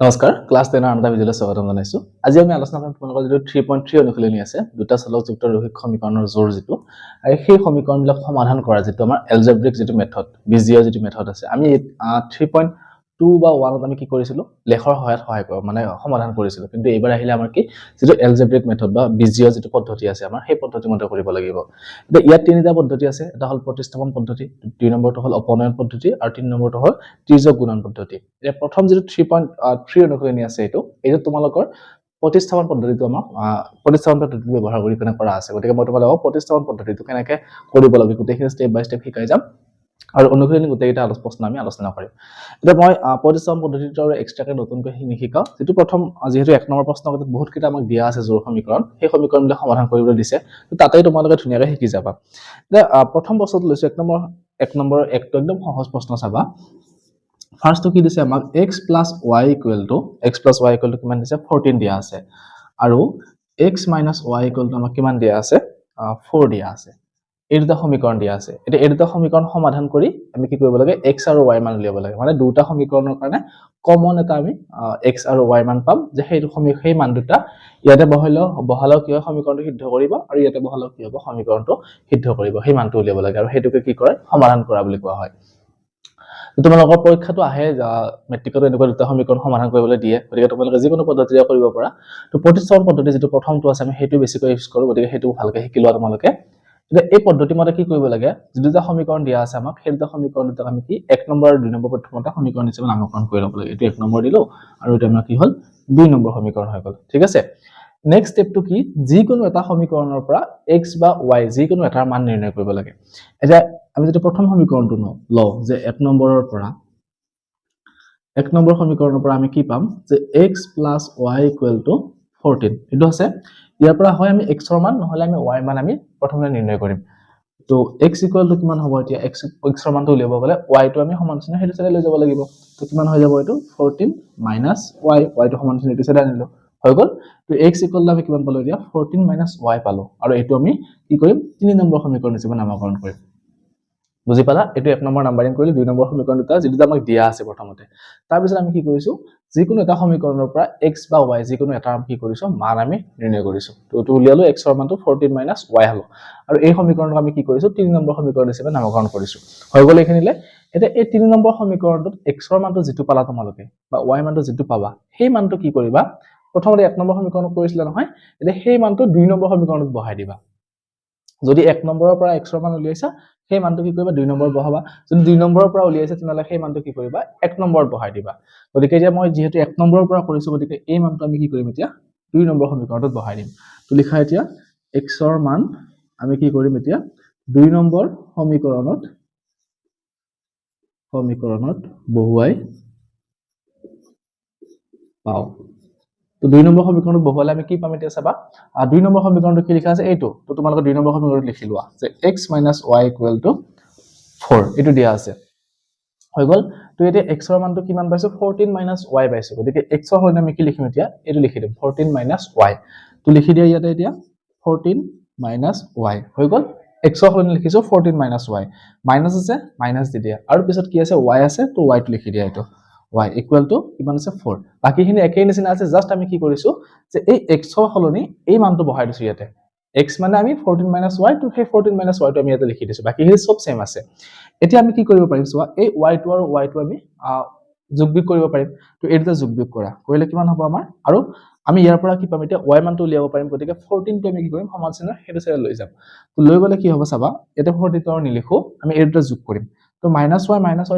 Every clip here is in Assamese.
নমস্কাৰ ক্লাছ 10 ৰ আনটা ভিডিঅ'লৈ স্বাগতম জনাইছো। আজি আমি আলোচনা কৰিম তোমালোকৰ যেটো 3.3 অনুশীলনী আছে দুটা চলকযুক্ত ৰৈখিক সমীকৰণৰ জোৰ যেটো আৰু সেই সমীকৰণবিলাক সমাধান কৰা যেটো আমাৰ এলজেব্ৰিক যেটো মেথড বীজীয় যেটো মেথড আছে আমি 3.2 বা 1 আমি কি কৰিছিলো লেখৰ সহায়ত মানে সমাধান কৰিছিলো কিন্তু এইবাৰ আহিলে আমাৰ কি যেটো এলজেব্ৰিক মেথড বা বীজীয় যেটো পদ্ধতি আছে আমাৰ সেই পদ্ধতি মতে কৰিব লাগিব। এতিয়া ইয়াত তিনিটা পদ্ধতি আছে এটা হল প্ৰতিস্থাপন পদ্ধতি দুই নম্বৰটো হল অপনয়ন পদ্ধতি আৰু তিন নম্বৰটো হল তিৰ্যক গুণন পদ্ধতি। এতিয়া প্ৰথম যেটো 3.3 অনুশীলনী আছে এইটো তোমালোকৰ প্ৰতিস্থাপন পদ্ধতিটো আমাৰ প্ৰতিস্থাপন পদ্ধতি ব্যৱহাৰ কৰি কেনে কৰা আছে গতিকে মই তোমালোকক প্ৰতিস্থাপন পদ্ধতিটো কেনেকৈ কৰিব লাগে গোটেইখিনি ষ্টেপ বাই ষ্টেপ শিকাই যাম আৰু অনুশীলনী গোটেইটা প্ৰশ্ন আমি আলোচনা কৰিম। এতিয়া মই প্ৰতিস্থাপন পদ্ধতিটো আৰু এক্সট্ৰাকে নতুনকৈ শিকাও যেটো প্ৰথম যেহেতু এক নম্বৰ প্ৰশ্ন কোঠাত বহুত কিটা আমাক দিয়া আছে জোৰ সমীকৰণ সেই সমীকৰণবিলাক সমাধান কৰিবলৈ দিছে তাতেই তোমালোকে ধুনীয়াকৈ শিকি যাবা। এতিয়া প্ৰথম প্ৰশ্নটো লৈছো এক নম্বৰ একটো একদম সহজ প্ৰশ্ন চাবা। ফাৰ্স্ট কি দিছে আমাক x + y = কিমান দিছে 14 দিয়া আছে আৰু x - y = আমাক কিমান দিয়া আছে 4 দিয়া আছে। এই দুটা সমীকৰণ দিয়া আছে এতিয়া এই দুটা সমীকৰণ সমাধান কৰি আমি কি কৰিব লাগে x আৰু y মান উলিয়াব লাগে মানে দুটা সমীকৰণৰ কাৰণে কমন এটা আমি x আৰু y মান পাম যে সেই মান দুটা ইয়াতে বহালেও কি হয় সমীকৰণটো সিদ্ধ কৰিব আৰু ইয়াতে বহালেও কি হ'ব সমীকৰণটো সিদ্ধ কৰিব সেই মানটো উলিয়াব লাগে আৰু হেতুকে কি কৰে সমাধান কৰা বুলি কোৱা হয়। তোমালোকৰ পৰীক্ষাটো আহে মেট্ৰিকত এনেকুৱা দুটা সমীকৰণ সমাধান কৰিবলৈ দিয়ে গতিকে তোমালোকে যিকোনো পদ্ধতিৰে কৰিব পাৰা তো প্ৰতিস্থাপন পদ্ধতি যেটো প্ৰথমটো আছে আমি হেতু বেছিকৈ ইউজ কৰো গতিকে হেতু ভালকৈ শিকি লোৱা তোমালোকে। এতিয়া এই পদ্ধতি মতে কি কৰিব লাগে যেটা সমীকৰণ দিয়া আছে আমাক সেই দুটা সমীকৰণ দুটা আমি কি এক নম্বৰ আৰু দুই নম্বৰ প্ৰথমতে সমীকৰণ হিচাপে নামকৰণ কৰি ল'ব লাগে। এইটো এক নম্বৰ দিলো আৰু এটা আমাৰ কি হ'ল দুই নম্বৰ সমীকৰণ হৈ গ'ল ঠিক আছে। নেক্সট স্টেপটো কি যিকোনো এটা সমীকৰণৰ পৰা x বা y যিকোনো এটাৰ মান নিৰ্ণয় কৰিব লাগে। এতিয়া আমি যেটো প্ৰথম সমীকৰণটো লও যে এক নম্বৰ সমীকৰণৰ পৰা আমি কি পাম যে x + y = 14 এটো আছে ইয়াৰ পৰা হয় আমি x ৰ মান নহলে আমি y মান আমি প্ৰথমে নিৰ্ণয় কৰিম। তো x = কিমান হ'ব এতিয়া x ৰ মানটো উলিয়াব গলে y টো আমি সমান চিহ্ন হেতু চাইডে লৈ যাব লাগিব তো কিমান হৈ যাব এটো 14 - y টো সমান চিহ্ন হেতু চাইডে আনিলো হৈ গল। তো x = আমি কিমান পালো এতিয়া 14 - y পালো আৰু এটো আমি কি কৰিম 3 নম্বৰ সমীকৰণ হিচাপে নামকৰণ কৰিম। বুজি পালা এটো এক নম্বৰ নাম্বাৰিং কৰিলে দুই নম্বৰ সমীকৰণ দুটা যেটা আমাক দিয়া আছে প্ৰথমতে তাৰ পিছত আমি কি কৰিছো যিকোনো এটা সমীকৰণৰ পৰা x বা y যিকোনো এটা আমি কি কৰিছো মান আমি নিৰ্ণয় কৰিছো তো এটো উলিয়ালো x ৰ মানটো 14 - y হলো আৰু এই সমীকৰণক আমি কি কৰিছো 3 নম্বৰ সমীকৰণ হিচাপে নামকৰণ কৰিছো হৈ গল এইখিনিলে। এতিয়া এই 3 নম্বৰ সমীকৰণটোত x ৰ মানটো যেটো পালা তোমালোকে বা y মানটো যেটো পাবা সেই মানটো কি কৰিবা প্ৰথমতে এক নম্বৰ সমীকৰণত কৰিছিলা নহয় এতিয়া সেই মানটো দুই নম্বৰ সমীকৰণত বহাই দিবা। যদি এক নম্বৰৰ পৰা x ৰ মান উলিয়াইছা সেই মানটো কি কৰিবা দুই নম্বৰ বহাবা যদি দুই নম্বৰৰ পৰা উলিয়াইছা তেনলে সেই মানটো কি কৰিবা এক নম্বৰত বহাই দিবা। গতিকে এতিয়া মই যেহেতু এক নম্বৰৰ পৰা কৰিছো গতিকে এই মানটো আমি কি কৰিম এতিয়া দুই নম্বৰ সমীকৰণত বহাই দিম। তো লিখা এতিয়া x ৰ মান আমি কি কৰিম এতিয়া দুই নম্বৰ সমীকৰণত বহুৱাই পাও। তো দুই নম্বৰ সমীকৰণত বহুৱালে আমি কি পাম এতিয়া চাবা দুই নম্বৰ সমীকৰণটো কি লিখা আছে এইটো তো তোমালোকে দুই নম্বৰ সমীকৰণত লিখি লোৱা যে x - y = 4 এটো দিয়া আছে হৈ গল। তো এতিয়া x ৰ মানটো কিমান পাইছো 14 - y পাইছো গতিকে x ৰ সলনি আমি কি লিখিম এতিয়া এটো লিখি দিম 14 - y তো লিখি দিয়া ইয়াতে এতিয়া 14 - y হৈ গল। x ৰ সলনি লিখিছো 14 - y মাইনাস আছে মাইনাস দি দিয়া আৰু পিছত কি আছে y আছে তো y টো লিখি দিয়া এটো y = কিমান আছে 4 বাকিখিনি একেই নিচিনা আছে জাস্ট আমি কি কৰিছো যে এই x ৰ সলনি এই মানটো বহাই দিছো ইয়াতে x মানে আমি 14 - y তো সেই 14 - y টো আমি ইয়াতে লিখি দিছো বাকিখিনি সব সেম আছে। এতিয়া আমি কি কৰিব পাৰিম চোৱা এই y টো আৰু y টো আমি যোগবিয়োগ কৰিব পাৰিম তো এই দুটা যোগবিয়োগ কৰা কৰিলে কিমান হ'ব আমাৰ আৰু আমি ইয়াৰ পৰা কি পাম এতিয়া y মানটো উলিয়াব পাৰিম গতিকে 14 টো আমি কি কৰিম সমান চিহ্ন হেতু চাইডে লৈ যাম। তো লৈ গলে কি হ'ব চাবা এটা 14 টো নিলিখো আমি এই দুটা যোগ কৰিম তো -y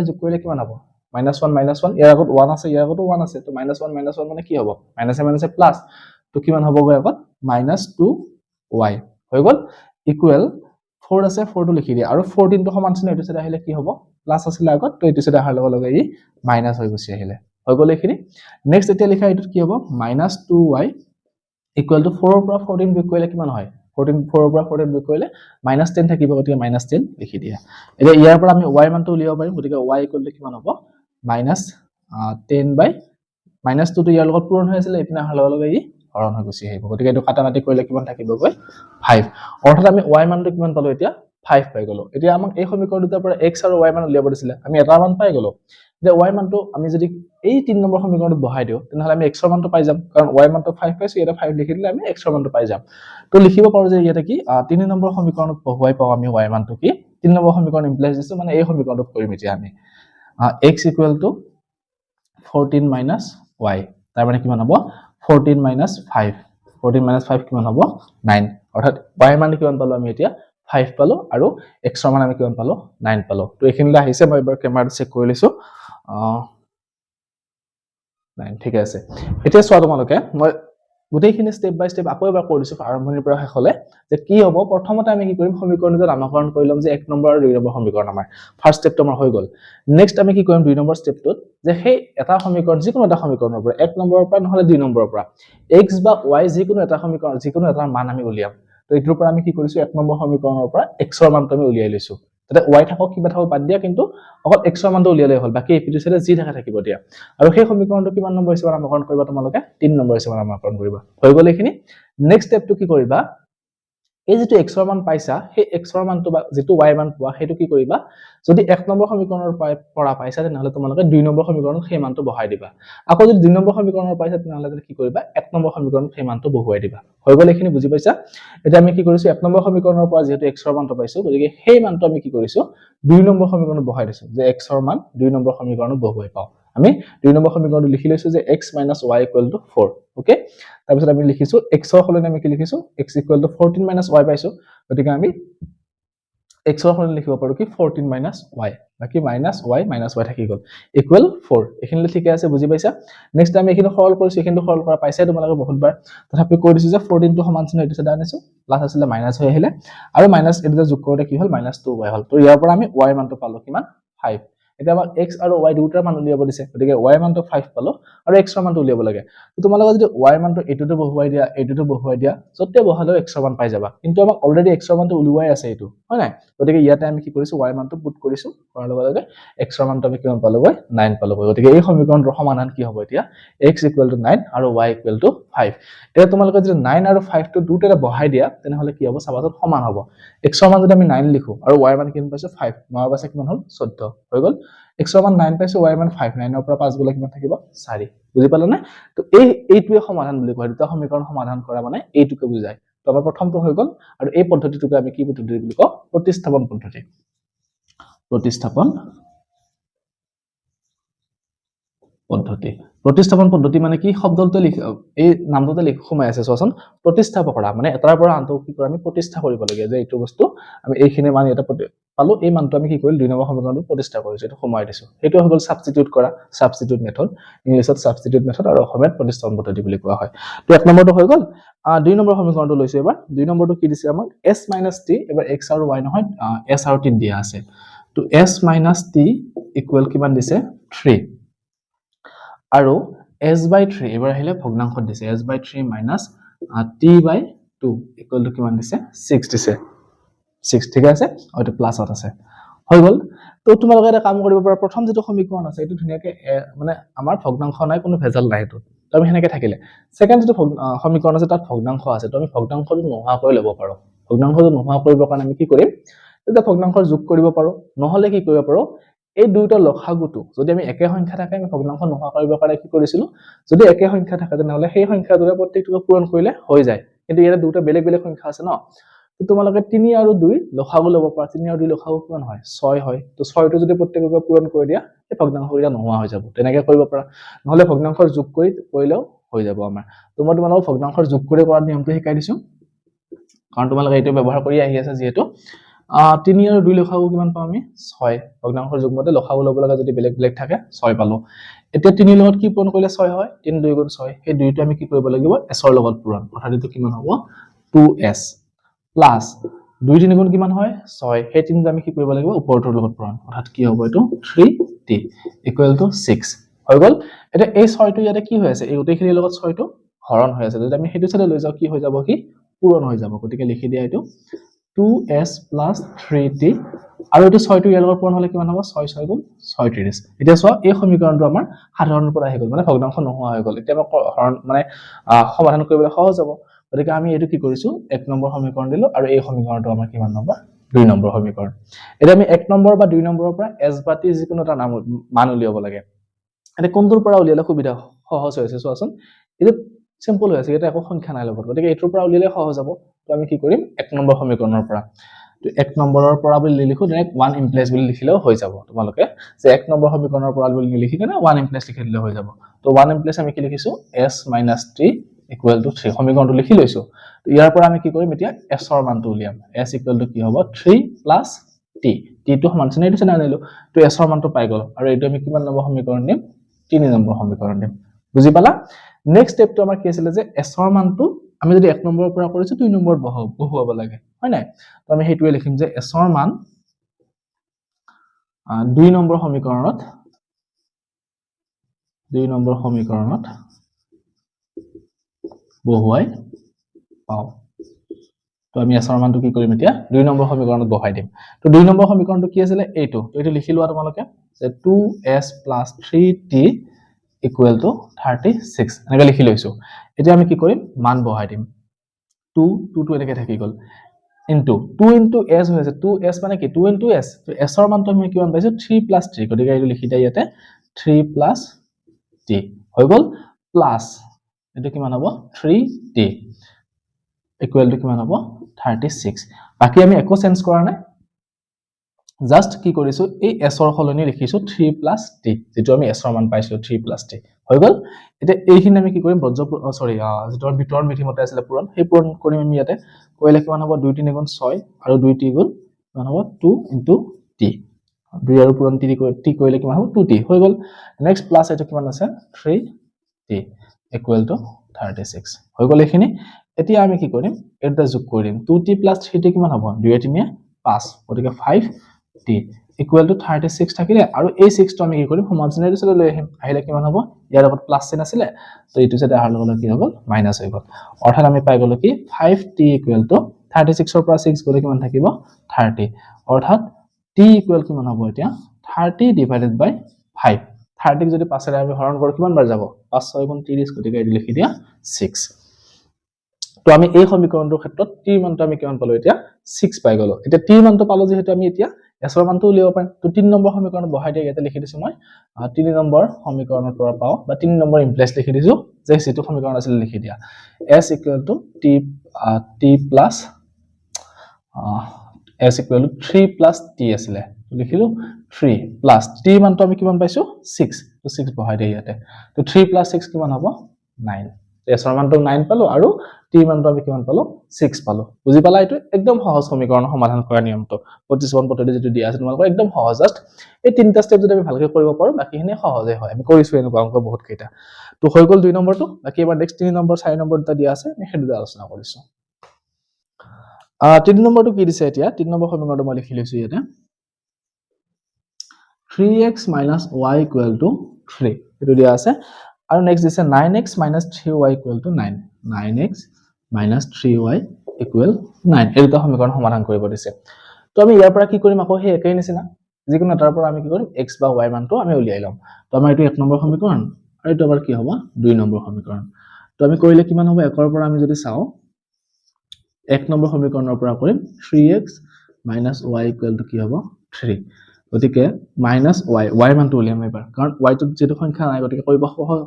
যোগ কৰিলে কিমান হ'ব -1 ইয়াৰ আগত 1 আছে ইয়াৰ আগতো 1 আছে তো -1 মানে কি হ'ব মাইনাসে মাইনাসে প্লাস তো কিমান হ'ব গৈ আগত -2y হৈ গল ইকুৱেল 4 আছে 4 টো লিখি দিয়া আৰু 14 টো সমান চিহ্ন এটো চাইডে আহিলে কি হ'ব প্লাস আছিল আগত তো এটো চাইডে আহাৰ লগে লগে ই মাইনাস হৈ গুছি আহিলে হৈ গল এইখিনি। নেক্সট এতিয়া লিখা এটো কি হ'ব -2y = 4 ৰ পৰা 14 বিয়োগ কৰিলে কিমান হয় 4 ৰ পৰা 14 বিয়োগ কৰিলে -10 থাকিব গতিকে -10 লিখি দিয়া। এতিয়া ইয়াৰ পৰা আমি y মানটো উলিয়াব পাৰিম গতিকে y = কিমান হ'ব -10 -2 টো ইয়াৰ লগত পূৰণ হৈ আছিল এপিনে আহাৰ লগে লগে ই হৰণ হৈ গুছি আহিব গতিকে এটো কাটাকাটি কৰিলে কিমান থাকিব গৈ 5 অৰ্থাৎ আমি y মানটো কিমান পালো এতিয়া 5 পাই গলো। এতিয়া আমাক এই সমীকৰণ দুটাৰ পৰা x আৰু y মান উলিয়াব দিছিলে আমি এটা মান পাই গলো এতিয়া y মানটো আমি যদি এই 3 নম্বৰ সমীকৰণত বহাই দিও তেনেহলে আমি x ৰ মানটো পাই যাম কাৰণ y মানটো 5 পাইছো এটা 5 লিখি দিলে আমি x ৰ মানটো পাই যাম তো লিখিব পাৰো যে ইয়াতে কি 3 নম্বৰ সমীকৰণত বহুৱাই পাও আমি y মানটো কি 3 নম্বৰ সমীকৰণ ইমপ্লাইজ দিছো মানে এই সমীকৰণত কৰিম এতিয়া আমি x = 14 minus y তাৰ মানে কিমান হ'ব 14 minus 5 14 minus 5 কিমান হ'ব 9 অৰ্থাৎ y মান কিমান পালো আমি এতিয়া 5 পালো আৰু x ৰ মান আমি কিমান পালো 9 পালো তো এখিনিলে আহিছে মই এবাৰ কেমেৰাটো চেক কৰি লৈছো 9 ঠিক আছে এতিয়া চোৱা তোমালোকে মই গোটেইখিনি স্টেপ বাই স্টেপ আকৌ এবাৰ কৰি দিছো আৰম্ভণিৰ পৰা শেষলৈ যে কি হ'ব প্ৰথমতে আমি কি কৰিম সমীকৰণটো নামকৰণ কৰি লম যে 1 নম্বৰ আৰু 2 নম্বৰ সমীকৰণ আমাৰ ফাৰ্স্ট স্টেপটো আমাৰ হৈ গল নেক্সট আমি কি কৰিম 2 নম্বৰ স্টেপটোত যে সেই এটা সমীকৰণ যিকোনো এটা সমীকৰণৰ পৰা 1 নম্বৰৰ পৰা নহলে 2 নম্বৰৰ পৰা x বা y যিকোনো এটা সমীকৰণ যিকোনো এটা মান আমি উলিয়াম তো এইটোৰ পৰা আমি কি কৰিছো 1 নম্বৰ সমীকৰণৰ পৰা x ৰ মানটো আমি উলিয়াই লৈছো তাতে y থাকক কিবা থাকক বাদ দিয়া কিন্তু অকল x ৰ মানটো উলিয়ালে হ'ল বাকি এপিটো সাইডে যি থাকে থাকিব দিয়া আৰু সেই সমীকৰণটো কিমান নম্বৰ হিচাপে নামকৰণ কৰিবা তোমালোকে 3 নম্বৰ হিচাপে নামকৰণ কৰিবা হৈ গল এইখিনি নেক্সট স্টেপটো কি কৰিবা এই যেটো x ৰ মান পাইছা সেই x ৰ মানটো বা যেটো y মান পোৱা হেতু কি কৰিবা যদি 1 নম্বৰ সমীকৰণৰ পৰা পাইছা তেনেহলে তোমালোকে 2 নম্বৰ সমীকৰণত সেই মানটো বহাই দিবা আকৌ যদি 2 নম্বৰ সমীকৰণৰ পাইছা তেনেহলে কি কৰিবা 1 নম্বৰ সমীকৰণত সেই মানটো বহুৱাই দিবা হৈ গল এইখিনি বুজি পাইছা এটা আমি কি কৰিছো 1 নম্বৰ সমীকৰণৰ পৰা যেহেতু x ৰ মানটো পাইছো গতিকে সেই মানটো আমি কি কৰিছো 2 নম্বৰ সমীকৰণত বহাই দিছো যে x ৰ মান 2 নম্বৰ সমীকৰণত বহুৱাই পাও আমি 2 নম্বৰ সমীকৰণটো লিখি লৈছো যে x - y = 4 ওকে তাৰ পিছত আমি লিখিছো x ৰ সলনি আমি কি লিখিছো x = 14 - y পাইছো গতিকে আমি x ৰ সলনি লিখিব পাৰো কি 14 - y বাকি -y থাকি গল ইকুৱেল 4 এখিনিলে ঠিকে আছে বুজি পাইছা নেক্সট আমি এখিনি সৰল কৰিছো এখিনিটো সৰল কৰা পাইছাই তোমালোকে বহুতবাৰ তথাপি কৈ দিছো যে 14 টো সমান চিহ্ন এটো সাদা আনিছো প্লাস আছিল মাইনাস হৈ আহিলে আৰু মাইনাস এটো যোগ কৰোতে কি হল -2y হল তো ইয়াৰ পৰা আমি y মানটো পালো কিমান 5 এতিয়া আমাক x আৰু y দুটাৰ মান উলিয়াব দিছে গতিকে y মানটো 5 পালো আৰু x ৰ মানটো উলিয়াব লাগে তো তোমালোকে যদি y মানটো এটোটো বহুৱাই দিয়া যতে বহালেও x ৰ মান পাই যাবা কিন্তু আমাক অলৰেডি x ৰ মানটো উলিয়াই আছে এটো হয় নাই গতিকে ইয়াতে আমি কি কৰিছো y মানটো পুট কৰিছো কৰাৰ লগে লগে x ৰ মানটো আমি কিমান পালো 9 পালো গতিকে এই সমীকৰণটোৰ সমাধান কি হ'ব এতিয়া x = 9 আৰু y = 5 এতিয়া তোমালোকে যদি 9 আৰু 5 টো দুটাৰে বহাই দিয়া তেনেহলে কি হ'ব চাবাচোন সমান হ'ব x ৰ মান যদি আমি 9 লিখো আৰু y মান কিমান পাইছো 5 9 পাছে কিমান হ'ল 14 হৈ গল x ৰ মান 9 পাইছো y মান 5 9 ৰ পৰা 5 গলে কিমান থাকিব 4 বুজি পালা না তো এইটোৱে সমাধান বুলি কয় দুটা সমীকৰণ সমাধান কৰা মানে এইটোকে বুজায় তো আমাৰ প্ৰথমটো হৈ গল আৰু এই পদ্ধতিটোকে আমি কি পদ্ধতি বুলি কওঁ প্ৰতিস্থাপন পদ্ধতি প্ৰতিস্থাপন পদ্ধতি মানে কি শব্দটো এই নামটোতে সোমাই আছে চোৱাচোন প্ৰতিস্থাপ কৰা মানে এটাৰ পৰা আনটো কি কৰা আমি প্ৰতিষ্ঠা কৰিব লাগে যে এইটো বস্তু আমি এইখিনি মান এটা পালো এই মানটো আমি কি কৰিল 2 নম্বৰ সমীকৰণটো প্ৰতিষ্ঠা কৰিছো এটা সোমাই দিছো সেইটো হৈ গল সাবস্টিটিউট কৰা সাবস্টিটিউট মেথড ইংলিশত সাবস্টিটিউট মেথড আৰু অসমীয়াত প্ৰতিস্থাপন পদ্ধতি বুলি কোৱা হয় তো এক নম্বৰটো হৈ গল 2 নম্বৰ সমীকৰণটো লৈছো এবাৰ 2 নম্বৰটো কি দিছে আমাক s - t এবাৰ x আৰু y নহয় s আৰু t দিয়া আছে তো s - t ইকুৱেল কিমান দিছে 3 আৰু s/3 এবাৰ আহিলে ভগ্নাংশত দিছে s/3 - t/2 ইকুৱেল টু কিমান দিছে 6 দিছে 6 ঠিক আছে আৰু এটা প্লাসত আছে হৈ গল তো তোমালোকে এটা কাম কৰিব পাৰা প্ৰথম যেটো সমীকৰণ আছে এটো ধুনিয়াকে মানে আমাৰ ভগ্নাংশ নাই কোনো ভেজাল নাই এটো তো আমি হেনেকে থাকিলে সেকেন্ড যেটো সমীকৰণ আছে তাত ভগ্নাংশ আছে তো আমি ভগ্নাংশটো নোহোৱা কৰি লব পাৰো ভগ্নাংশটো নোহোৱা কৰিবৰ কাৰণে আমি কি কৰিম এটা ভগ্নাংশৰ যোগ কৰিব পাৰো নহলে কি কৰিব পাৰো এই দুইটা লসাগুটো যদি আমি একে সংখ্যা থাকে আমি ভগ্নাংশ নোহোৱা কৰিবৰ কাৰণে কি কৰিছিলো যদি একে সংখ্যা থাকে তেনেহলে সেই সংখ্যাটোৰে প্ৰত্যেকটোকে পূৰণ কৰিলে হৈ যায় কিন্তু ইয়াতে দুটা বেলেগ বেলেগ সংখ্যা আছে ন তো তোমালোকে 3 আৰু 2 লসাগু লব পাৰা 3 আৰু 2 লসাগু কিমান হয় 6 হয় তো 6 টো যদি প্ৰত্যেককে পূৰণ কৰি দিয়া এই ভগ্নাংশটো নোহোৱা হৈ যাব তেনেকে কৰিব পাৰা নহলে ভগ্নাংশৰ যোগ কৰিলেও হৈ যাব আমাৰ তো মই তোমালোকক ভগ্নাংশৰ যোগ কৰি কৰাৰ নিয়মটো শিকাই দিছো কাৰণ তোমালোকে এইটো ব্যৱহাৰ কৰি আহি আছে যেহেতু 3 আৰু 2 লসাগু কিমান পাম আমি 6 ভগ্নাংশৰ যুগমতে লসাগু লব লগা যদি বেলেগ বেলেগ থাকে 6 পালো এতিয়া 3 লগত কি পূৰণ কৰিলে 6 হয় 3 2 গুণ 6 সেই দুইটো আমি কি কৰিব লাগিব s ৰ লগত পূৰণ অৰ্থাৎ এটো কিমান হ'ব 2s প্লাস 2 3 গুণ কিমান হয় 6 সেই 3টো আমি কি কৰিব লাগিব ওপৰটোৰ লগত পূৰণ অৰ্থাৎ কি হ'ব এটো 3t ইকুৱেল টু 6 হৈ গল এটা এই 6 টো ইয়াতে কি হৈ আছে এই গোটেইখিনিৰ লগত 6 টো হৰণ হৈ আছে যদি আমি হেতু সাইডে লৈ যাও কি হৈ যাব কি পূৰণ হৈ যাব গতিকে লিখি দিয়া এটো 2s plus 3t আৰু এটো 6 টো ইয়াৰ লগত পূৰণ হলে কিমান হ'ব 6 6 গুণ 36 এতিয়া চোৱা এই সমীকৰণটো আমাৰ সাধাৰণৰ পৰা আহি গল মানে ভগ্নাংশ নোহোৱা হৈ গল এতিয়া হৰণ মানে সমাধান কৰিবলৈ সহজ হ'ব গতিকে আমি এটো কি কৰিছো 1 নম্বৰ সমীকৰণ দিলো আৰু এই সমীকৰণটো আমাৰ কিমান নম্বৰ 2 নম্বৰ সমীকৰণ এটা আমি 1 নম্বৰ বা 2 নম্বৰৰ পৰা s বা t যিকোনো এটা মান উলিয়াব লাগে এটা কোনটোৰ পৰা উলিয়ালে সুবিধা সহজ হৈছে চোৱাচোন এটা সিম্পল হৈ আছে এটা একো সংখ্যা নাই লগত গতিকে এইটোৰ পৰা উলিয়ালে সহজ হ'ব তো আমি কি কৰিম 1 নম্বৰ সমীকৰণৰ পৰা তো 1 নম্বৰৰ পৰা বুলি লিখো ডাইৰেক্ট 1 ইমপ্লাইজ বুলি লিখিলেও হৈ যাব তোমালোকে যে 1 নম্বৰ সমীকৰণৰ পৰা বুলি লিখি কেনে 1 ইমপ্লাইজ লিখি দিলে হৈ যাব তো 1 ইমপ্লাইজ আমি কি লিখিছো s - t = 3 সমীকৰণটো লিখি লৈছো তো ইয়াৰ পৰা আমি কি কৰিম এতিয়া s ৰ মানটো উলিয়াম s = কি হ'ব 3 + t t টো সমান চিন এইটো চিন আনিলো তো s ৰ মানটো পাই গল আৰু এইটো আমি কিমান নম্বৰ সমীকৰণ দিম 3 নম্বৰ সমীকৰণ দিম বুজি পালা নেক্সট স্টেপটো আমাৰ কি আছিল যে s ৰ মানটো আমি যদি 1 নম্বৰৰ পৰা কৰিছো 2 নম্বৰত বহুৱাব লাগে হয় নাই তো আমি হেতুৱে লিখিম যে s ৰ মান 2 নম্বৰ সমীকৰণত বহুৱাই পাও তো আমি s ৰ মানটো কি কৰিম এতিয়া 2 নম্বৰ সমীকৰণত বহাই দিম তো 2 নম্বৰ সমীকৰণটো কি আছিল এইটো তো এইটো লিখি লোৱা তোমালোকে যে 2s + 3t = 36 এনেকৈ লিখি লৈছো এতিয়া আমি কি কৰিম মান বহাই দিম 2 2 টো এনেকৈ থাকি গল into 2 into s হৈ আছে 2s মানে কি 2 into s তো s ৰ মানটো আমি কিমান পাইছো 3 + 3 গতিকে এইটো লিখি দিয়া ইয়াতে 3 + t হৈ গল প্লাস এটো কিমান হ'ব 3t = কিমান হ'ব 36 বাকি আমি একো চেঞ্জ কৰা নাই জাস্ট কি কৰিছো এই s ৰ হলনি লিখিছো 3 + t যেটো আমি s ৰ মান পাইছো 3 + t হৈ গল এটা এইখিনি আমি কি কৰিম সৰি যেটো বিতৰণ বিধিমতে আছিল পূৰণ সেই পূৰণ কৰিম আমি ইয়াতে কইলে কিমান হ'ব 2 3 * 6 আৰু 2 t গুণ কিমান হ'ব 2 * t 2 আৰু পূৰণ t কইলে কিমান হ'ব 2t হৈ গল নেক্সট প্লাস এটো কিমান আছে 3t = 36 হৈ গল এইখিনি এতিয়া আমি কি কৰিম এটা যোগ কৰিম 2t + 3t কিমান হ'ব 2 3 5 গতিকে 5t = 36 থাকিলে আৰু এই 6 টো আমি কি কৰিম সমান চিহ্নৰ দিলে লৈ আহিম আহিলে কিমান হ'ব ইয়াৰ আগত প্লাস চিহ্ন আছিল তো এইটো যেটা আহাৰ লগে কি হ'ল মাইনাস হৈ গল অৰ্থাৎ আমি পাই গলো কি 5t = 36 ৰ পৰা 6 গলে কিমান থাকিব 30 অৰ্থাৎ t = কিমান হ'ব এতিয়া 30 / 5 30 যদি 5 ৰে আমি হৰণ কৰো কিমান বাৰ যাব 5 6 * 30 গতিকে এইটো লিখি দিয়া 6 তো আমি এই সমীকৰণটোৰ ক্ষেত্ৰত t মানটো আমি কিমান পালো এতিয়া 6 পাই গলো এতিয়া t মানটো পালো যেহেতু আমি এতিয়া s ৰ মানটো উলিয়াব পাৰিম তো 3 নম্বৰ সমীকৰণত বহাই দিয়া ইয়াতে লিখি দিছো মই 3 নম্বৰ সমীকৰণৰ পৰা পাও বা 3 নম্বৰ ইমপ্লাইজ লিখি দিছো যে যেটো সমীকৰণ আছিল লিখি দিয়া s = t plus s = 3 + t আছিল লিখিলো 3 plus t মানটো আমি কিমান পাইছো 6 তো 6 বহাই দিয়া ইয়াতে তো 3 + 6 কিমান হ'ব 9 s ৰ মানটো 9 পালো আৰু t মানটো আমি কিমান পালো 6 পালো বুজি পালা এইটো একদম সহজ সমীকৰণ সমাধান কৰা নিয়মটো 25 পদ্ধতি যেটো দিয়া আছে তোমালোকৰ একদম সহজ জাস্ট এই তিনটা স্টেপ যদি আমি ভালকৈ কৰিব পাৰো বাকিখিনি সহজে হয় আমি কৰিছো এনেকুৱা অংক বহুত কেইটা তো হৈ গল 2 নম্বৰটো বাকি এবাৰ নেক্সট 3 নম্বৰ 4 নম্বৰ দুটা দিয়া আছে আমি হেতু আলোচনা কৰিছো 3 নম্বৰটো কি দিছে এতিয়া 3 নম্বৰ সমীকৰণটো মই লিখি লৈছো ইয়াতে 3x - y = 3 এটো দিয়া আছে আৰু নেক্সট দিছে 9x - 3y = 9 9x - 3y = 9 এই দুটা সমীকৰণ সমাধান কৰিব দিছে তো আমি ইয়াৰ পৰা কি কৰিম আকৌ সেই একেই নিচিনা যিকোনো তাৰ পৰা আমি কি কৰিম x বা y মানটো আমি উলিয়াই লম তো আমাৰ এটো 1 নম্বৰ সমীকৰণ আৰু এটো আবাৰ কি হ'ব 2 নম্বৰ সমীকৰণ তো আমি কৰিলে কিমান হ'ব একৰ পৰা আমি যদি চাও 1 নম্বৰ সমীকৰণৰ পৰা কৰিম 3x - y = কি হ'ব 3 গতিকে -y মানটো উলিয়াম এবাৰ কাৰণ y টো যেটো সংখ্যা নাই গতিকে কৰিব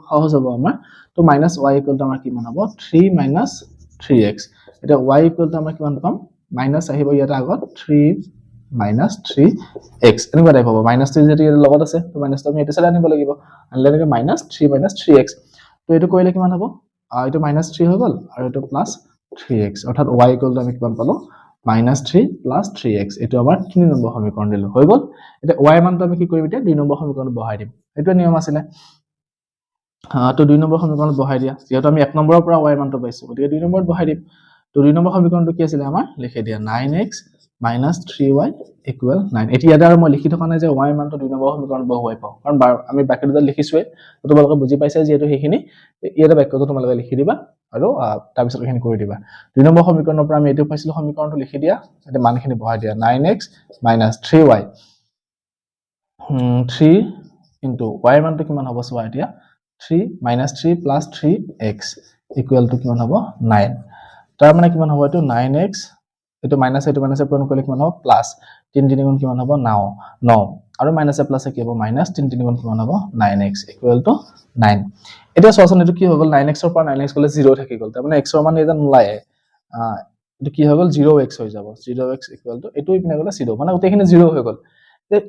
সহজ হ'ব আমাৰ তো -y = আমাৰ কিমান হ'ব 3 - 3x এটা y = আমাৰ কিমান পাম মাইনাস আহিব ইয়াত আগত 3 - 3x এনেকুৱা টাইপ হ'ব -3 যেটো ইয়াৰ লগত আছে তো মাইনাসটো আমি এটা সাইড আনিব লাগিব আনলে -3 - 3x তো এটো কৰিলে কিমান হ'ব এটো -3 হৈ গল আৰু এটো +3x অৰ্থাৎ y = আমি কিমান পালো -3 + 3x এটো আমাৰ 3 নম্বৰ সমীকৰণ দিলো হৈ গল এটা y মানটো আমি কি কৰিম এতিয়া 2 নম্বৰ সমীকৰণত বহাই দিম এটো নিয়ম আছিল তো 2 নম্বৰ সমীকৰণত বহাই দিয়া যেহেতু আমি 1 নম্বৰৰ পৰা y মানটো পাইছো গতিকে 2 নম্বৰত বহাই দিম তো 2 নম্বৰ সমীকৰণটো কি আছিল আমাৰ লিখি দিয়া 9x - 3y = 9 এতিয়া ইয়াতে আৰু মই লিখি থকা নাই যে y মানটো 2 নম্বৰ সমীকৰণত বহুৱাই পাও কাৰণ আমি বাকি দুটা লিখিছোৱে তো তোমালোকে বুজি পাইছা যেহেতু সেইখিনি ইয়াতে বাক্যটো তোমালোকে লিখি দিবা আৰু তাৰ পিছত এখিনি কৰি দিবা 2 নম্বৰ সমীকৰণৰ পৰা আমি এটো পাইছিলো সমীকৰণটো লিখি দিয়া এটা মানখিনি বহাই দিয়া 9x - 3y 3 y মানটো কিমান হ'ব চোৱা এতিয়া 3 - 3 + 3x = কিমান হ'ব 9 তাৰ মানে কিমান হ'ব এটো 9x এইটো মাইনাছে পূৰণ কৰিলে কিমান হ'ব প্লাছ 3 3 গুণ কিমান হ'ব 9 আৰু মাইনাছে প্লাছে কি হ'ব মাইনাছ 3 3 গুণ কিমান হ'ব 9x ইকুৱেল টু 9 এতিয়া চোৱাচোন এইটো কি হৈ গ'ল 9x ৰ পৰা 9x গ'লে 0 থাকি গ'ল তাৰমানে x ৰ মান এটা নোলায় এইটো কি হৈ গ'ল 0x হৈ যাব 0x ইকুৱেল টু এইটো ইপিনে গ'লে 0 মানে গোটেইখিনি 0 হৈ গ'ল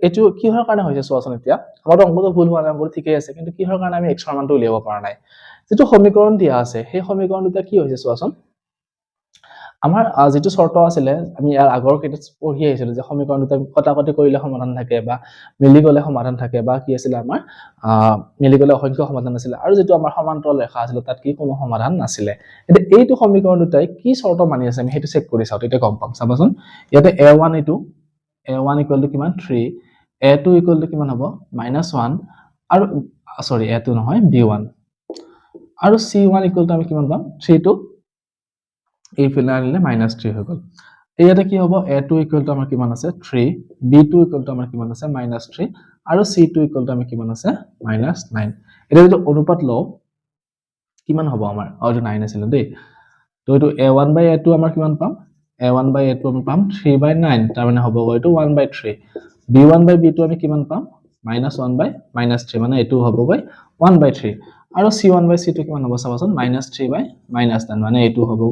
এইটো কিহৰ কাৰণে হৈছে চোৱাচোন এতিয়া আমাৰটো অংকটো ভুল হোৱা নাই অংকটো ঠিকেই আছে কিন্তু কিহৰ কাৰণে আমি x ৰ মানটো উলিয়াব পৰা নাই যেটো সমীকৰণ দিয়া আছে সেই সমীকৰণটো কি হৈছে চোৱাচোন আমাৰ যেটো শৰ্ত আছিল আমি ইয়াৰ আগৰ কেইটা পঢ়ি আহিছিল যে সমীকৰণ দুটা কটাকটি কৰিলে সমাধান থাকে বা মিলি গলে সমাধান থাকে বা কি আছিল আমাৰ মিলি গলে অসংখ্য সমাধান আছিল আৰু যেটো আমাৰ সমান্তৰাল ৰেখা আছিল তাত কি কোনো সমাধান নাছিল এতিয়া এইটো সমীকৰণ দুটাই কি শৰ্ত মানি আছে আমি হেতু চেক কৰি চাও তেতিয়া গম পাম চাবাচোন ইয়াতে a1 a1 ইকুৱেল টু কিমান 3 a2 ইকুৱেল টু কিমান হ'ব -1 আৰু সৰি a2 নহয় b1 আৰু c1 ইকুৱেল টু আমি কিমান পাম 3 টু এইফালে আনিলে -3 হৈ গ'ল ইয়াতে কি হ'ব a2 ইকুৱেল টু আমাৰ কিমান আছে 3 b2 ইকুৱেল টু আমাৰ কিমান আছে -3 আৰু c2 ইকুৱেল টু আমাৰ কিমান আছে -9 এটা যদি অনুপাত লও কিমান হ'ব আমাৰ আৰু 9 আছিল দেই তো এইটো a1/a2 আমাৰ কিমান পাম a1/a2 আমি পাম 3/9 তাৰ মানে হ'ব এইটো 1/3 b1/b2 আমি কিমান পাম -1/3 মানে এইটো হ'ব 1/3 আৰু c1/c2 কিমান হ'ব চাবাচোন -3/9 মানে এইটো হ'ব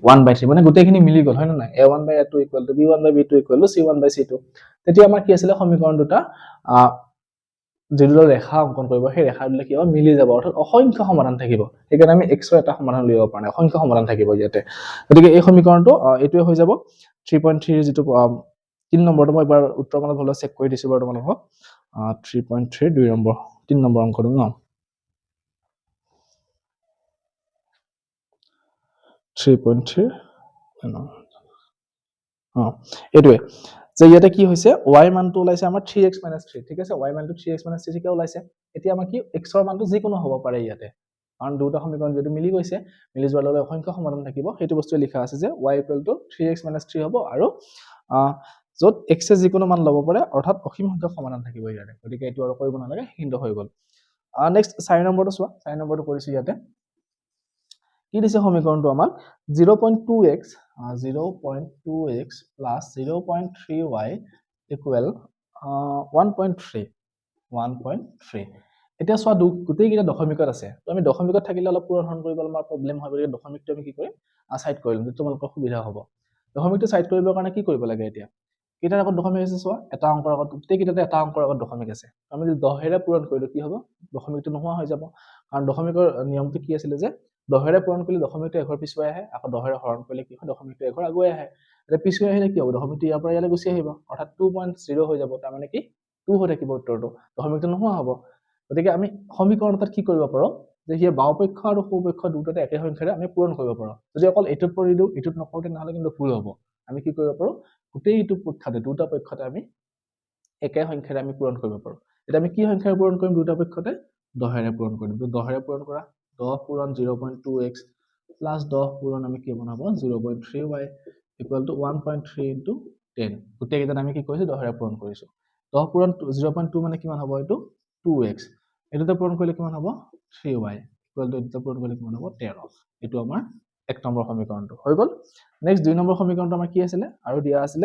1/3 মানে গোটেইখিনি মিলি গল হয় না নাই a1/a2 = b1/b2 = c1/c2 তেতিয়া আমাৰ কি আছিল সমীকৰণ দুটা যেটো ৰেখা অঙ্কন কৰিব সেই ৰেখাবিলাক কি হ'ব মিলি যাব অৰ্থাৎ অসংখ্য সমাধান থাকিব সেইকাৰণে আমি x ৰ এটা সমাধান লিখিব পৰা নাই অসংখ্য সমাধান থাকিব ইয়াতে গতিকে এই সমীকৰণটো এটোৱে হৈ যাব 3.3 যেটো 3 নম্বৰটো মই এবাৰ উত্তৰমালা ভুল চেক কৰি দিছো বাৰু তোমালোকক 3.3 2 নম্বৰ 3 নম্বৰ অংকটো ন 3.3 এটোৱে যে ইয়াতে কি হৈছে y মানটো ওলাইছে আমাৰ 3x - 3 ঠিক আছে y মানটো 3x - 3 কে ওলাইছে এতিয়া আমাৰ কি x ৰ মানটো যিকোনো হ'ব পাৰে ইয়াতে কাৰণ দুটা সমীকৰণ যেটো মিলি গৈছে মিলি যোৱাৰ লগে অসংখ্য সমাধান থাকিব সেইটো বস্তু লিখা আছে যে y = 3x - 3 হ'ব আৰু যত x এ যিকোনো মান ল'ব পাৰে অৰ্থাৎ অসীম সংখ্যক সমাধান থাকিব ইয়াতে গতিকে এটো আৰু কৰিব নালাগে হিন্ত হৈ গল নেক্সট 4 নম্বৰটো চোৱা 4 নম্বৰটো কৰিছো ইয়াতে কি দিছে সমীকৰণটো আমাক 0.2x 0.3y = 1.3 এতিয়া চোৱা গোটেই কিটা দশমিকত আছে তো আমি দশমিকত থাকিলে অলপ পূৰণ কৰিব আমাৰ প্ৰবলেম হয় গতিকে দশমিকটো আমি কি কৰিম সাইড কৰি লম তোমালোকৰ সুবিধা হ'ব দশমিকটো সাইড কৰিবৰ কাৰণে কি কৰিব লাগে এতিয়া কিটাৰ আগত দশমিক আছে চোৱা এটা অংকৰ আগত গোটেই কিটাতে এটা অংকৰ আগত দশমিক আছে আমি যদি 10 এৰে পূৰণ কৰিলে কি হ'ব দশমিকটো নোহোৱা হৈ যাব কাৰণ দশমিকৰ নিয়মটো কি আছিল যে 10 এৰে পূৰণ কৰিলে দশমিকটো এঘৰ পিছুৱাই আহে আকৌ 10 এৰে হৰণ কৰিলে কি হয় দশমিকটো এঘৰ আগুৱাই আহে এটা পিছুৱাই আহিলে কি হ'ব দশমিকটো ইয়াৰ পৰা ইয়ালৈ গুচি আহিব অৰ্থাৎ 2.0 হৈ যাব তাৰ মানে কি 2 হৈ থাকিব উত্তৰটো দশমিকটো নোহোৱা হ'ব গতিকে আমি সমীকৰণত কি কৰিব পাৰো যে হিয়া বাওপক্ষ আৰু সোপক্ষ দুটাতে একে সংখ্যাৰে আমি পূৰণ কৰিব পাৰো যদি অকল এটোত কৰি দিও এটোত নকৰো তেনেহলে কিন্তু ভুল হ'ব আমি কি কৰিব পাৰো গোটেই ইটো পক্ষতে দুটা পক্ষতে আমি একে সংখ্যাৰে আমি পূৰণ কৰিব পাৰো এটা আমি কি সংখ্যাৰে পূৰণ কৰিম দুটা পক্ষতে 10 এৰে পূৰণ কৰিম তো 10 এৰে পূৰণ কৰা 10 পূৰণ 0.2x প্লাস 10 পূৰণ আমি কি বনাব 0.3y = 1.3 * 10 গোটেই কেইটা আমি কি কৰিছো 10 এৰে পূৰণ কৰিছো 10 পূৰণ 0.2 মানে কিমান হ'ব এটো 2x এটোতে পূৰণ কৰিলে কিমান হ'ব 3y = এটোতে পূৰণ কৰিলে কিমান হ'ব 13 এটো আমাৰ 1 নম্বৰ সমীকৰণটো হৈ গল নেক্সট 2 নম্বৰ সমীকৰণটো আমাৰ কি আছিল আৰু দিয়া আছিল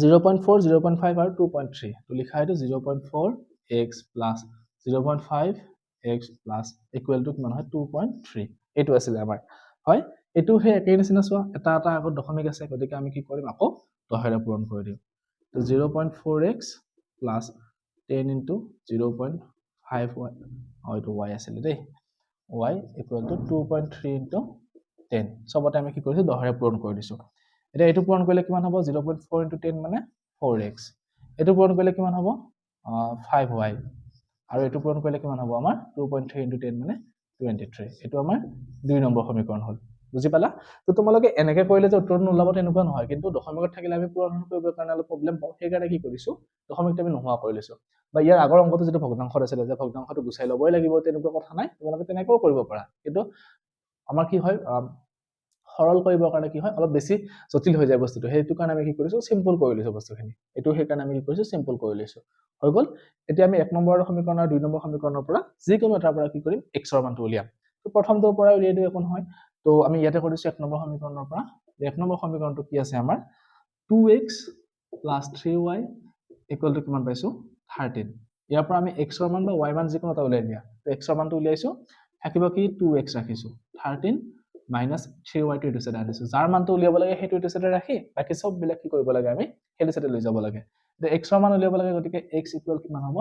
0.4 0.5 আৰু 2.3 তো লিখা হেতু 0.4x + 0.5x = কিমান হয় 2.3 এটো আছিল আমাৰ হয় এটো হে একেই নিচিনা চোৱা এটা এটা আগত দশমিক আছে গতিকে আমি কি কৰিম আকৌ 10 এৰে পূৰণ কৰি দিম তো 0.4x + 10 * 0.5y এটো y আছিল দেই y = 2.3 * 10 সবতে আমি কি কৰিছো 10 এৰে পূৰণ কৰি দিছো এটা এটো পূৰণ কৰিলে কিমান হ'ব 0.4 * 10 মানে 4x এটো পূৰণ কৰিলে কিমান হ'ব 5y আৰু এটো পূৰণ কৰিলে কিমান হ'ব আমাৰ 2.3 * 10 মানে 23 এটো আমাৰ 2 নম্বৰ সমীকৰণ হ'ল বুজি পালা তো তোমালোকে এনেকে কৰিলে যে উত্তৰ নোলাব তেনেকুৱা নহয় কিন্তু দশমিকত থাকিলে আমি পূৰণ কৰিবৰ কাৰণে অলপ প্ৰবলেম পাওঁ সেইকাৰণে কি কৰিছো দশমিকটো আমি নোহোৱা কৰি লৈছো বা ইয়াৰ আগৰ অংকটো যেটো ভগ্নাংশত আছিল যে ভগ্নাংশটো গুচাই লবই লাগিব তেনেকুৱা কথা নাই তোমালোকে তেনেকৈ কৰিব পাৰা কিন্তু আমাৰ কি হয় সৰল কৰিবৰ কাৰণে কি হয় অলপ বেছি জটিল হৈ যায় বস্তুটো হেতু কাৰণে আমি কি কৰিছো সিম্পল কৰি লৈছো বস্তুখিনি এটো সেই কাৰণে আমি কি কৰিছো সিম্পল কৰি লৈছো হৈ গল এতিয়া আমি 1 নম্বৰ সমীকৰণ আৰু 2 নম্বৰ সমীকৰণৰ পৰা যিকোনো এটাৰ পৰা কি কৰিম x ৰ মানটো উলিয়াম তো প্ৰথমটোৰ পৰা উলিয়াই দিও একো নহয় তো আমি ইয়াতে কৰিছো 1 নম্বৰ সমীকৰণৰ পৰা এক নম্বৰ সমীকৰণটো কি আছে আমাৰ 2x + 3y ইকুৱেল টু কিমান পাইছো 13 ইয়াৰ পৰা আমি x ৰ মান বা y মান যিকোনো এটা উলিয়াই দিয়া তো x ৰ মানটো উলিয়াইছো থাকিব কি 2x ৰাখিছো 13 minus 3y টো এইটো সাইডে আনিছো যাৰ মানটো উলিয়াব লাগে সেইটো এইটো সাইডে ৰাখি বাকি সব বিলাক কি কৰিব লাগে আমি সেইটো সাইডে লৈ যাব লাগে তো x ৰ মান উলিয়াব লাগে গতিকে x ইকুৱেল কিমান হ'ব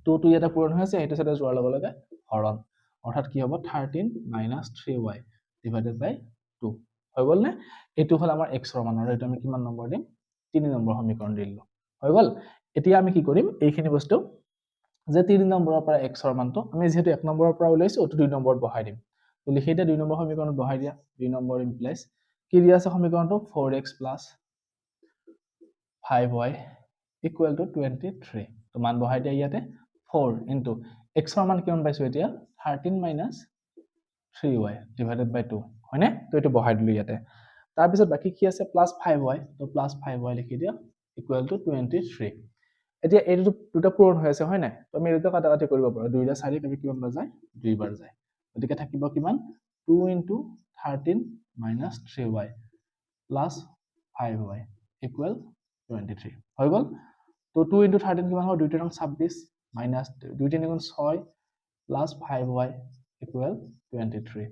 2 টো ইয়াতে পূৰণ হৈ আছে এইটো সাইডে যোৱাৰ লগে লগে হৰণ অৰ্থাৎ কি হ'ব 13 minus 3y divided by 2 হৈ গল নে এইটো হল আমাৰ x ৰ মান আৰু এইটো আমি কিমান নম্বৰ দিম 3 নম্বৰ সমীকৰণ দিলো হৈ গল এতিয়া আমি কি কৰিম এইখিনি বস্তু যে 3 নম্বৰৰ পৰা x ৰ মানটো আমি যেহেতু 1 নম্বৰৰ পৰা উলাইছো তো 2 নম্বৰত বহাই দিম তো লিখি দিয়া 2 নম্বৰ সমীকৰণত বহাই দিয়া 2 নম্বৰ ইমপ্লাইজ কি দিয়া আছে সমীকৰণটো 4x + 5y = 23 তো মান বহাই দিয়া ইয়াতে 4 into x ৰ মান কিমান পাইছো এতিয়া 13 minus 3y divided by 2 হয়নে তো এটো বহাই দিলো ইয়াতে তাৰ পিছত বাকি কি আছে +5y তো +5y লিখি দিয়া = 23 এতিয়া এই দুটা পূৰণ হৈ আছে হয় নাই তো আমি এটা কাটাকাটি কৰিব পাৰো 2 টা 4 আমি কিমান যায় 2 বাৰ যায় গতিকে থাকিব কিমান 2 into 13 minus 3y plus 5y equal 23 হৈ গল তো 2 into 13 কিমান হ'ব 2 ৰ 26 minus 2 3 গুণ 6 plus 5y equal 23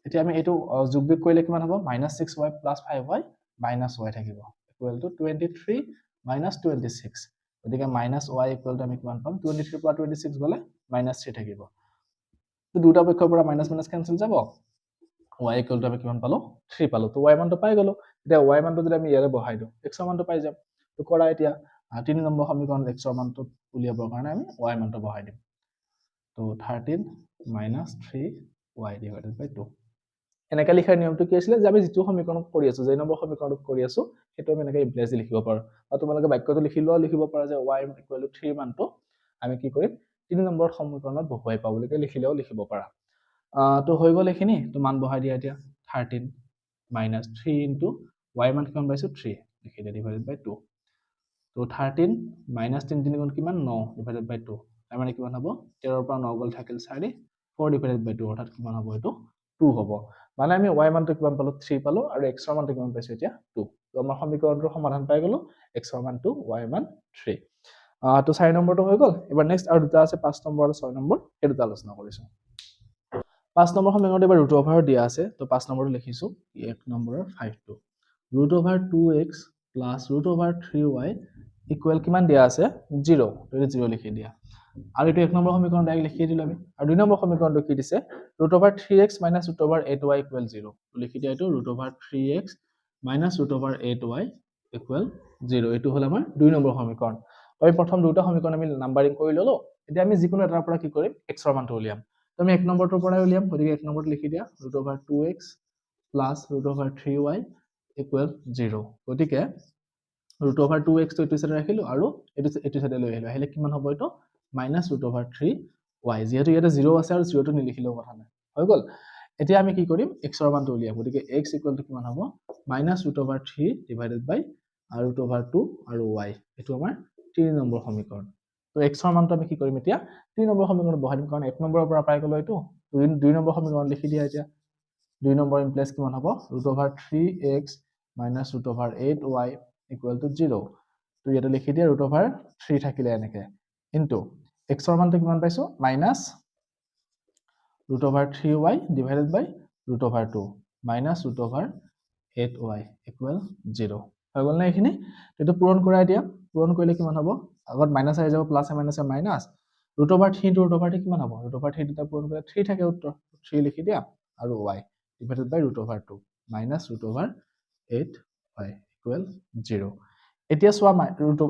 এতিয়া আমি এটো যোগ বিয়োগ কৰিলে কিমান হ'ব -6y plus 5y minus y থাকিব equal to 23 minus 26 গতিকে -y equal to আমি কিমান পাম 23 পৰা 26 গলে -3 থাকিব তো দুটা পক্ষৰ পৰা মাইনাস মাইনাস ক্যান্সেল যাব y equal to আমি কিমান পালো 3 পালো তো y মানটো পাই গলো এতিয়া y মানটো যদি আমি ইয়াৰে বহাই দিও x ৰ মানটো পাই যাম তো কৰা এতিয়া 3 নম্বৰ সমীকৰণত x ৰ মানটো উলিয়াবৰ কাৰণে আমি y মানটো বহাই দিম তো 13 minus 3y divided by 2 এনেকা লিখাৰ নিয়মটো কি আছিল যে আমি যেটো সমীকৰণত কৰি আছো যে নম্বৰ সমীকৰণত কৰি আছো হেতু আমি এনেকা ইমপ্লাইজ লিখিব পাৰো বা তোমালোকে বাক্যটো লিখিব পাৰা যে y = 3 মানটো আমি কি কৰিম 3 নম্বৰ সমীকৰণত বহুৱাই পাবলৈকে লিখিলেও লিখিব পাৰা তো হৈ গল এখিনি তো মান বহাই দিয়া এতিয়া 13 minus 3 into y মান কিমান পাইছো 3 লিখি দিয়া divided by 2 তো 13 minus 3 3 গুণ কিমান 9 divided by 2 তাৰ মানে কিমান হ'ব 13 ৰ পৰা 9 গল থাকিল 4 4 divided by 2 অৰ্থাৎ কিমান হ'ব এটো 2 হ'ব মানে আমি y মানটো কিমান পালো 3 পালো আৰু x ৰ মানটো কিমান পাইছো এতিয়া 2 তো আমাৰ সমীকৰণটোৰ সমাধান পাই গলো x ৰ মান 2 y মান 3 তো 4 নম্বৰটো হৈ গল এবাৰ নেক্সট আৰু দুটা আছে 5 নম্বৰ আৰু 6 নম্বৰ এই দুটা আলোচনা কৰিছো 5 নম্বৰ সমীকৰণত এবাৰ ৰুট ওভাৰ দিয়া আছে তো 5 নম্বৰটো লিখিছো 1 নম্বৰৰ 5 root over 2x plus root over 3y equal কিমান দিয়া আছে 0 তো 0 লিখি দিয়া আৰু এটো 1 নম্বৰ সমীকৰণ ডাইৰেক্ট লিখি দিলো আমি আৰু 2 নম্বৰ সমীকৰণটো কি দিছে root over 3x minus root over 8y equal 0 তো লিখি দিয়া এটো root over 3x minus root over 8y equal 0 এটো হল আমাৰ 2 নম্বৰ সমীকৰণ আমি প্ৰথম দুটা সমীকৰণ আমি নাম্বাৰিং কৰি ললো এতিয়া আমি যিকোনো এটাৰ পৰা কি কৰিম x ৰ মানটো উলিয়াম তো আমি 1 নম্বৰটোৰ পৰা উলিয়াম গতিকে 1 নম্বৰটো লিখি দিয়া root over 2x plus root over 3y equal 0 গতিকে ৰুট ওভাৰ 2x তো এটো সাইডে ৰাখিলো আৰু এটো সাইডে লৈ আহিলে কিমান হ'ব এটো minus ৰুট ওভাৰ 3y যেহেতু ইয়াতে 0 আছে আৰু 0 টো নিলিখিলেও কথা নাই হৈ গল এতিয়া আমি কি কৰিম x ৰ মানটো উলিয়াম গতিকে x ইকুৱেল টু কিমান হ'ব minus root over 3 divided by root over 2 আৰু y এটো আমাৰ 3 নম্বৰ সমীকৰণ তো x ৰ মানটো আমি কি কৰিম এতিয়া 3 নম্বৰ সমীকৰণত বহাই দিম কাৰণ 1 নম্বৰৰ পৰা পাই গলো এটো 2 নম্বৰ সমীকৰণ লিখি দিয়া এতিয়া 2 নম্বৰ ইমপ্লাইজ কিমান হ'ব root over 3x minus root over 8y equal to 0 তো ইয়াতে লিখি দিয়া ৰুট ওভাৰ 3 থাকিলে এনেকে ইনটু x ৰ মানটো কিমান পাইছো minus root over 3y divided by root over 2 minus root over 8y equal 0 হৈ গল না এখিনি এটো পূৰণ কৰাই দিয়া পূৰণ কৰিলে কিমান হ'ব আগত মাইনাস আহি যাব plus minus minus root over 3 root over 3 কিমান হ'ব ৰুট ওভাৰ 3 দুটা পূৰণ কৰিলে 3 থাকে উত্তৰ 3 লিখি দিয়া আৰু y divided by root over 2 minus root over 8y equal 0 এতিয়া সোয়া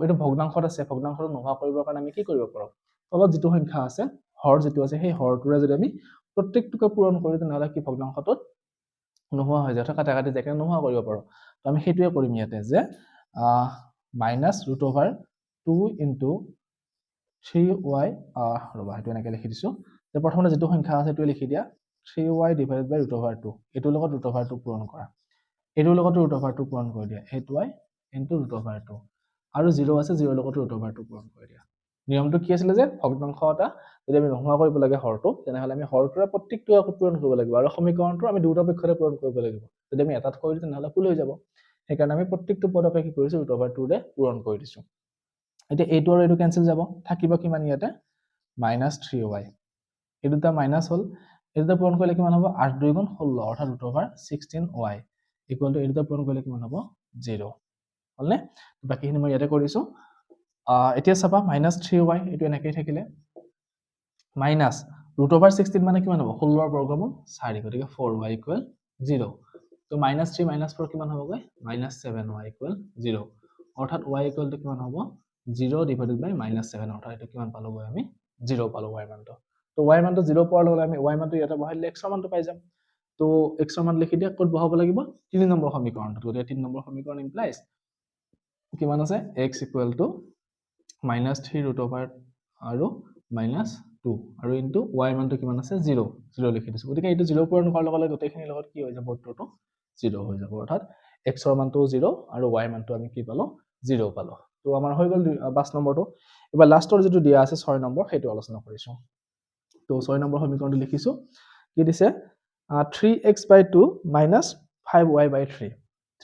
এটো ভগ্নাংশত আছে ভগ্নাংশটো নোহোৱা কৰিবৰ কাৰণে আমি কি কৰিব পাৰো তলত যেটো সংখ্যা আছে হৰ যেটো আছে সেই হৰটোৰে যদি আমি প্ৰত্যেকটোকে পূৰণ কৰি তেনেহলে কি ভগ্নাংশটোত নোহোৱা হৈ যায় কাটা কাটি যেকে নোহোৱা কৰিব পাৰো তো আমি হেতুৱে কৰিম ইয়াতে যে minus root over 2 into 3y ৰবা হেতু এনেকে লিখি দিছো যে প্ৰথমতে যেটো সংখ্যা আছে হেতু লিখি দিয়া 3y divided by root over 2 এটো লগত ৰুট ওভাৰ 2 পূৰণ কৰা এটোৰ লগত ৰুট ওভাৰ 2 পূৰণ কৰি দিয়া 8y into ৰুট ওভাৰ 2 আৰু 0 আছে 0 লগত ৰুট ওভাৰ 2 পূৰণ কৰি দিয়া নিয়মটো কি আছিল যে ভগ্নাংশ এটা যদি আমি নোহোৱা কৰিব লাগে হৰটো তেনেহ'লে আমি হৰটোৰে প্ৰত্যেকটো আকৌ পূৰণ কৰিব লাগিব আৰু সমীকৰণটো আমি দুটা পক্ষৰে পূৰণ কৰিব লাগিব যদি আমি এটাত কৰি দিওঁ তেনেহ'লে ভুল হৈ যাব সেইকাৰণে আমি প্ৰত্যেকটো পদকে কি কৰিছোঁ √2ৰে পূৰণ কৰি দিছোঁ এতিয়া এইটো আৰু এইটো কেনচেল যাব থাকিব কিমান ইয়াতে -3y এই দুটা মাইনাছ হ'ল এই দুটা পূৰণ কৰিলে কিমান হ'ব 8 2 গুণ 16 অৰ্থাৎ √16y ইকুৱেল টু এই দুটা পূৰণ কৰিলে কিমান হ'ব 0 হ'লনে বাকিখিনি মই ইয়াতে কৰিছোঁ এতিয়া চাবা -3y এইটো এনেকৈ থাকিলে মাইনাছ √16 মানে কিমান হ'ব 16 ৰ বৰ্গমূল 4 গতিকে 4y ইকুৱেল 0 তো -3 -4 কিমান হ'বগৈ -7y ইকুৱেল 0 অৰ্থাৎ y ইকুৱেল টু কিমান হ'ব 0 ডিভাইডেড বাই -7 অৰ্থাৎ এইটো কিমান পালোগৈ আমি 0 পালো y মানটো তো y মানটো 0 পোৱাৰ লগে আমি y মানটো ইয়াতে বহাই দিলে x ৰ মানটো পাই যাম তো x ৰ মান লিখি দিয়া ক'ত বহাব লাগিব 3 নম্বৰ সমীকৰণটো গতিকে 3 নম্বৰ সমীকৰণ ইমপ্লাইজ কিমান আছে x ইকুৱেল টু -3 আৰু -2 আৰু ইনটু y মানটো কিমান আছে 0 0 লিখি দিছো গতিকে এইটো 0 পূৰণ কৰাৰ লগে লগে গোটেইখিনিৰ লগত কি হৈ যাব উত্তৰটো 0 হৈ যাব অৰ্থাৎ x ৰ মানটো 0 আৰু y মানটো আমি কি পালো 0 পালো তো আমাৰ হৈ গ'ল 5 নম্বৰটো এবাৰ লাষ্টৰ যেটো দিয়া আছে 6 নম্বৰ সেইটো আলোচনা কৰিছো তো 6 নম্বৰ সমীকৰণটো লিখিছো কি দিছে 3x/2 - 5y/3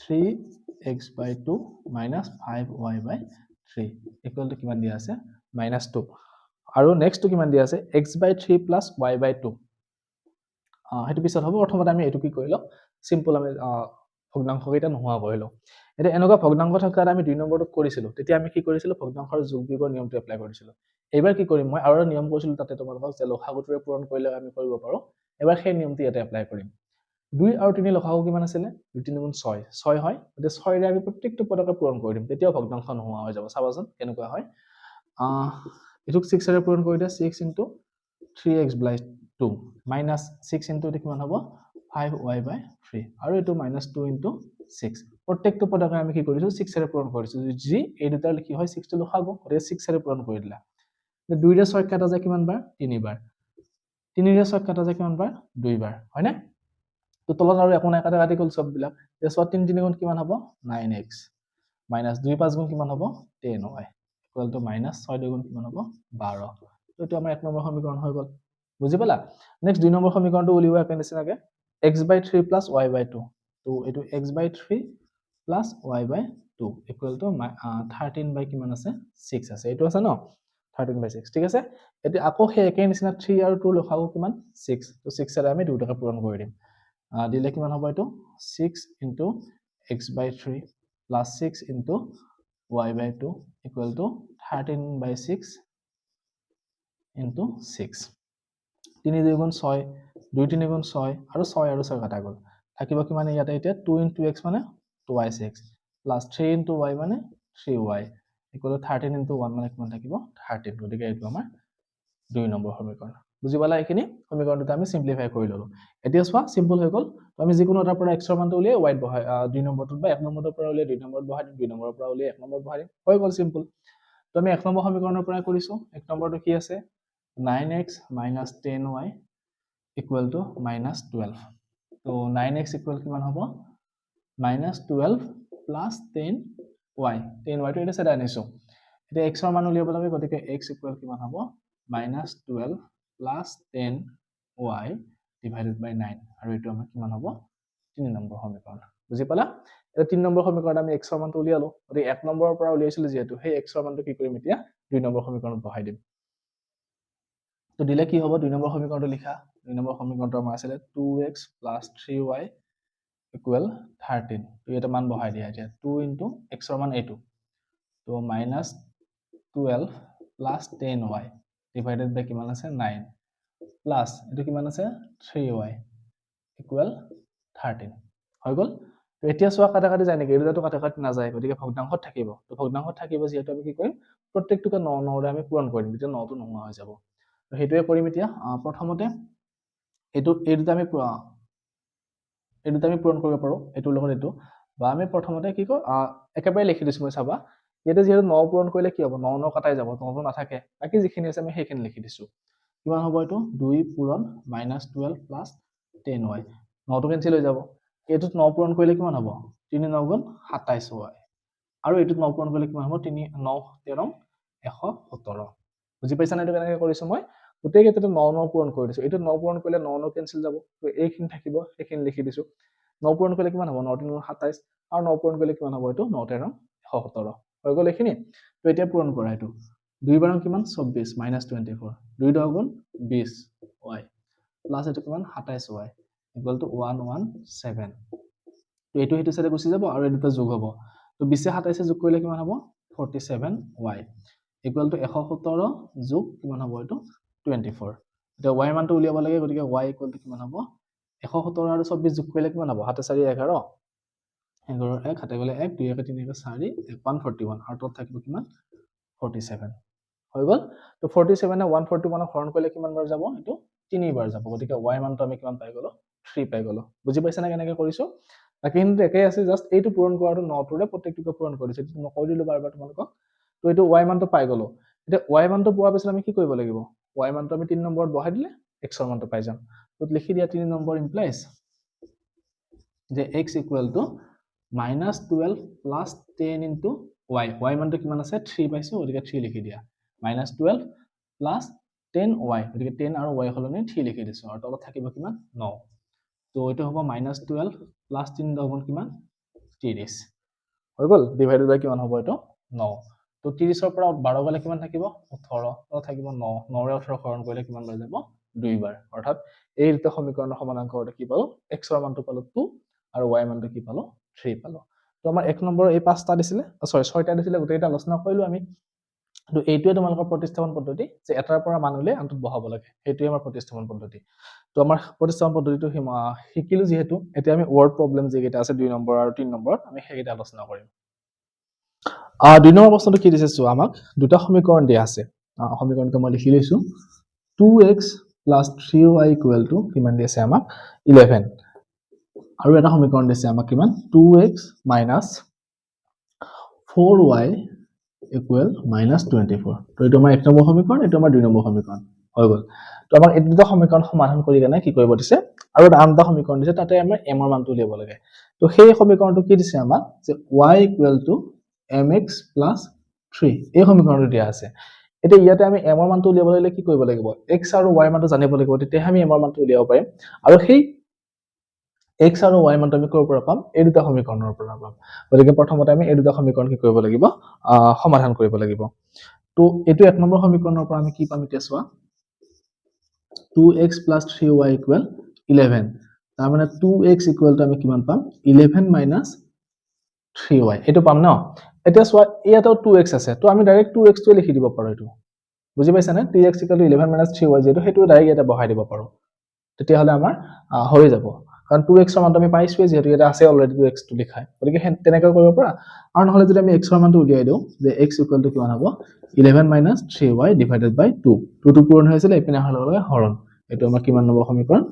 3x/2 - 5y/3 equal to কিমান দিয়া আছে -2 আৰু নেক্সটটো কিমান দিয়া আছে x/3 + y/2 হেতু পিছত হ'ব প্ৰথমতে আমি এটো কি কৰিলো সিম্পল আমি ভগ্নাংশ কেইটা নোহোৱা কৰিলো এটা এনেকুৱা ভগ্নাংশ থাকাত আমি 2 নম্বৰটো কৰিছিলো তেতিয়া আমি কি কৰিছিলো ভগ্নাংশৰ যোগ বিয়োগৰ নিয়মটো এপ্লাই কৰিছিলো এবাৰ কি কৰিম মই আৰু এটা নিয়ম কৈছিলো তাতে তোমালোকক যে লসাগুটোৰে পূৰণ কৰিলে আমি কৰিব পাৰো এবাৰ সেই নিয়মটো ইয়াতে এপ্লাই কৰিম 2 আৰু 3 লসাগু কিমান আছিল 2 3 গুণ 6 6 হয় গতিকে 6 ৰে আমি প্ৰত্যেকটো পদকে পূৰণ কৰি দিম তেতিয়াও ভগ্নাংশ নোহোৱা হৈ যাব চাবাচোন কেনেকুৱা হয় এটুক 6 ৰে পূৰণ কৰি দিয়া 6 * 3x/2 -6 * এটো কিমান হ'ব 5y/3 আৰু এটো -2 * 6 প্ৰত্যেকটো পদকে আমি কি কৰিছো 6 ৰে পূৰণ কৰিছো যি এই দুটাৰ কি হয় 6 টো লসাগু গতিকে 6 ৰে পূৰণ কৰি দিলা 2 ৰে 6 কাটা যায় কিমান বাৰ 3 বাৰ 3 ৰে 6 কাটা যায় কিমান বাৰ 2 বাৰ হয় না তো তলত আৰু একো নাই কাটা কাটি গ'ল সববিলাক যে 6 3 3 গুণ কিমান হ'ব 9x -2 5 গুণ কিমান হ'ব 10y ইকুৱেল টু -6 2 গুণ কিমান হ'ব 12 তো এটো আমাৰ 1 নম্বৰ সমীকৰণ হৈ গ'ল বুজি পালা নেক্সট 2 নম্বৰ সমীকৰণটো উলিওৱা একে নিচিনাকে x/3 + y/2 তো এটো x/3 + y/2 ইকুৱেল টু 13 বাই কিমান আছে 6 আছে এটো আছে ন 13/6 ঠিক আছে এতিয়া আকৌ সেই একে নিচিনা 3 আৰু 2 লসাগু কিমান 6 তো 6 ৰে আমি দুটাকে পূৰণ কৰি দিম দিলে কিমান হ'ব এটো 6 * x/3 + 6 * y/2 ইকুৱেল টু 13/6 * 6 3 2 গুণ 6 2 3 গুণ 6 আৰু 6 আৰু 6 কাটা গ'ল থাকিব কিমান ইয়াতে এতিয়া 2 * x মানে 2y6 + 3 * y মানে 3y ইকুৱেল টু 13 * 1 মানে কিমান থাকিব 13 গতিকে এইটো আমাৰ 2 নম্বৰ সমীকৰণ বুজি পালা এইখিনি সমীকৰণটো আমি সিম্পলিফাই কৰি ললো এতিয়া চোৱা সিম্পল হৈ গ'ল তো আমি যিকোনো এটাৰ পৰা x ৰ মানটো উলিয়াই y বহাই 2 নম্বৰটোত বা 1 নম্বৰৰ পৰা উলিয়াই 2 নম্বৰত বহাই 2 নম্বৰৰ পৰা উলিয়াই 1 নম্বৰত বহাই হৈ গ'ল সিম্পল তো আমি 1 নম্বৰ সমীকৰণৰ পৰা কৰিছো 1 নম্বৰটো কি আছে 9x - 10y ইকুৱেল টু -12 তো 9x ইকুৱেল কিমান হ'ব -12 + 10y 10y টো এটা সেটা আনিছো এতিয়া x ৰ মান উলিয়াব লাগে গতিকে x ইকুৱেল কিমান হ'ব -12 + 10y ডিভাইডেড বাই 9 আৰু এটো আমাৰ কিমান হ'ব 3 নম্বৰ সমীকৰণ বুজি পালা এটা 3 নম্বৰ সমীকৰণত আমি x ৰ মানটো উলিয়ালো গতিকে 1 নম্বৰৰ পৰা উলিয়াইছিলো যেহেতু সেই x ৰ মানটো কি কৰিম এতিয়া 2 নম্বৰ সমীকৰণত বহাই দিম তো দিলে কি হ'ব 2 নম্বৰ সমীকৰণটো লিখা 2 নম্বৰ সমীকৰণটো আমাৰ আছিল 2x + 3y ইকুৱেল 13 তো এটা মান বহাই দিয়া এতিয়া 2 * x ৰ মান এইটো তো -12 + 10y ডিভাইডেড বাই কিমান আছে 9 প্লাস এটো কিমান আছে 3y ইকুৱেল 13 হৈ গ'ল তো এতিয়া চোৱা কাটা কাটি যায় নেকি এই দুটাটো কাটা কাটি নাযায় গতিকে ভগ্নাংশত থাকিব তো ভগ্নাংশত থাকিব যেহেতু আমি কি কৰিম প্ৰত্যেকটোকে 9 9 ৰে আমি পূৰণ কৰিম তেতিয়া 9 টো নোহোৱা হৈ যাব তো হেতুৱে কৰিম এতিয়া প্ৰথমতে এই দুটা আমি পূৰণ কৰিব পাৰো এটোৰ লগত এটো বা আমি প্ৰথমতে কি কৰো একেবাৰে লিখি দিছো মই চাবা ইয়াতে যেহেতু 9 পূৰণ কৰিলে কি হ'ব 9 9 কাটাই যাব 9 টো নাথাকে বাকি যিখিনি আছে আমি সেইখিনি লিখি দিছো কিমান হ'ব এটো 2 পূৰণ -12 + 10y 9 টো কেনসেল হৈ যাব এটোত 9 পূৰণ কৰিলে কিমান হ'ব 3 9 গুণ 27y আৰু এটোত 9 পূৰণ কৰিলে কিমান হ'ব 3 9 13 117 বুজি পাইছা না এটো কেনেকৈ কৰিছো মই গোটেই কেইটাতে 9 9 পূৰণ কৰি দিছো। এইটো 9 পূৰণ কৰিলে 9 9 কেনসেল যাব, তো এইখিনি থাকিব, সেইখিনি লিখি দিছো। 9 পূৰণ কৰিলে কিমান হ'ব? 9 3 27 আৰু 9 পূৰণ কৰিলে কিমান হ'ব? এইটো 9 13 117 হৈ গ'ল এইখিনি। তো এতিয়া পূৰণ কৰা এইটো 2 বাৰ কিমান? 24 -24 2 10 গুণ 20 y প্লাস এইটো কিমান? 27 y ইকুয়াল টু 117। তো এইটো সেইটো সাইডে গুচি যাব আৰু এই দুটা যোগ হ'ব। তো 20 27 যোগ কৰিলে কিমান হ'ব? 47y ইকুয়াল টু 117 যোগ কিমান হ'ব? এইটো 24। এটা y মানটো উলিয়াব লাগে, গতিকে y ইকুয়াল টু কিমান হ'ব? 117 আৰু 24 যোগ কৰিলে কিমান হ'ব? 7 4 11 11 1 হাতে গলে 1 2 1 3 1 4 141 আৰু তত থাকিব কিমান? 47 হৈ গ'ল। তো 47 এ 141 হৰণ কৰিলে কিমান বাৰ যাব? এইটো 3 বাৰ যাব, গতিকে y মানটো আমি কিমান পাই গলো? 3 পাই গলো। বুজি পাইছা না কেনেকৈ কৰিছো? বাকি কিন্তু একেই আছে, জাস্ট এইটো পূৰণ কৰাটো 9 টোৰে প্ৰত্যেকটোকে পূৰণ কৰিছে। এইটো মই কৈ দিলো বাৰবাৰ তোমালোকক। তো এইটো y মানটো পাই গলো। এতিয়া y মানটো পোৱাৰ পিছত আমি কি কৰিব লাগিব? y মানটো আমি 3 নম্বৰত বহাই দিলে x ৰ মানটো পাই যাম। তো লিখি দিয়া 3 নম্বৰ ইমপ্লাইজ যে x equal to -12 plus 10 into y। y মানটো কিমান আছে? 3 পাইছো, গতিকে 3 লিখি দিয়া। -12 প্লাস 10y, গতিকে 10 আৰু y সলনি 3 লিখি দিছো আৰু তলত থাকিব কিমান? 9। তো এইটো হ'ব -12 প্লাস 3 10 গুণ কিমান? 30 হৈ গ'ল। ডিভাইডেড বাই কিমান হ'ব? এইটো 9। তো 30 ৰ পৰা 12 গলে কিমান থাকিব? 18 তো থাকিব 9। 9 ৰে 18 হৰণ কৰিলে কিমান বাৰ যাব? 2 বাৰ। অৰ্থাৎ এই দুটা সমীকৰণৰ সমাধান কৰোঁতে কি পালো? x ৰ মানটো পালো 2 আৰু y মানটো কি পালো? 3 পালো। তো আমাৰ 1 নম্বৰ এই 5টা দিছিলে, সৰি 6টা দিছিলে, গোটেইটা আলোচনা কৰিলো আমি। তো এইটোৱে তোমালোকৰ প্ৰতিস্থাপন পদ্ধতি, যে এটাৰ পৰা মান উলিয়াই আনটোত বহাব লাগে। সেইটোৱে আমাৰ প্ৰতিস্থাপন পদ্ধতি। তো আমাৰ প্ৰতিস্থাপন পদ্ধতিটো শিকিলো যিহেতু, এতিয়া আমি ওয়াৰ্ড প্ৰবলেম যেকেইটা আছে 2 নম্বৰ আৰু 3 নম্বৰত আমি সেইকেইটা আলোচনা কৰিম। 2 নম্বৰ প্ৰশ্নটো কি দিছে? চোৱা, আমাক দুটা সমীকৰণ দিয়া আছে। সমীকৰণটো মই লিখি লৈছো। 2x plus 3y equal to কিমান দি আছে আমাক? 11। আৰু এটা সমীকৰণ দিছে আমাক কিমান? 2x minus 4y equal -24। তো এইটো আমাৰ 1 নম্বৰ সমীকৰণ, এইটো আমাৰ 2 নম্বৰ সমীকৰণ হৈ গ'ল। তো আমাক এই দুটা সমীকৰণ সমাধান কৰি কেনে কি কৰিব দিছে? আৰু আন এটা সমীকৰণ দিছে, তাতে আমাৰ m ৰ মানটো উলিয়াব লাগে। তো সেই সমীকৰণটো কি দিছে আমাক? যে y equal to mx plus 3 এই সমীকৰণটো দিয়া আছে। এতিয়া ইয়াতে আমি m ৰ মানটো উলিয়াব লাগিলে কি কৰিব লাগিব? x আৰু y মানটো জানিব লাগিব, তেতিয়া আমি m ৰ মানটো উলিয়াব পাৰিম। আৰু সেই x আৰু y মানটো আমি ক'ৰ পৰা পাম? এই দুটা সমীকৰণৰ পৰা পাম। গতিকে প্ৰথমতে আমি এই দুটা সমীকৰণ কি কৰিব লাগিব? সমাধান কৰিব লাগিব। তো এইটো 1 নম্বৰ সমীকৰণৰ পৰা আমি কি পাম এতিয়া চোৱা? 2x plus 3y equal 11। তাৰ মানে 2x equal to আমি কিমান পাম? 11 minus 3y এইটো পাম ন? এতিয়া চোৱা, ইয়াতো 2x আছে, তো আমি ডাইৰেক্ট 2x টো লিখি দিব পাৰো। এইটো বুজি পাইছা নে? 3x equal to 11 minus 3y যেটো সেইটো ডাইৰেক্ট ইয়াতে বহাই দিব পাৰো। তেতিয়াহ'লে আমাৰ হৈ যাব, কাৰণ 2x ৰ মানটো আমি পাইছোৱে, যেহেতু ইয়াতে আছে অলৰেডি 2x টো লিখাই। গতিকে তেনেকৈ কৰিব পৰা। আৰু নহলে যদি আমি x ৰ মানটো উলিয়াই দিওঁ, যে x equal to কিমান হ'ব? 11 minus 3y divided by 2। 2 টো পূৰণ হৈছিল, এইপিনে অহাৰ লগে লগে হৰণ। এইটো আমাৰ কিমান নম্বৰ সমীকৰণ?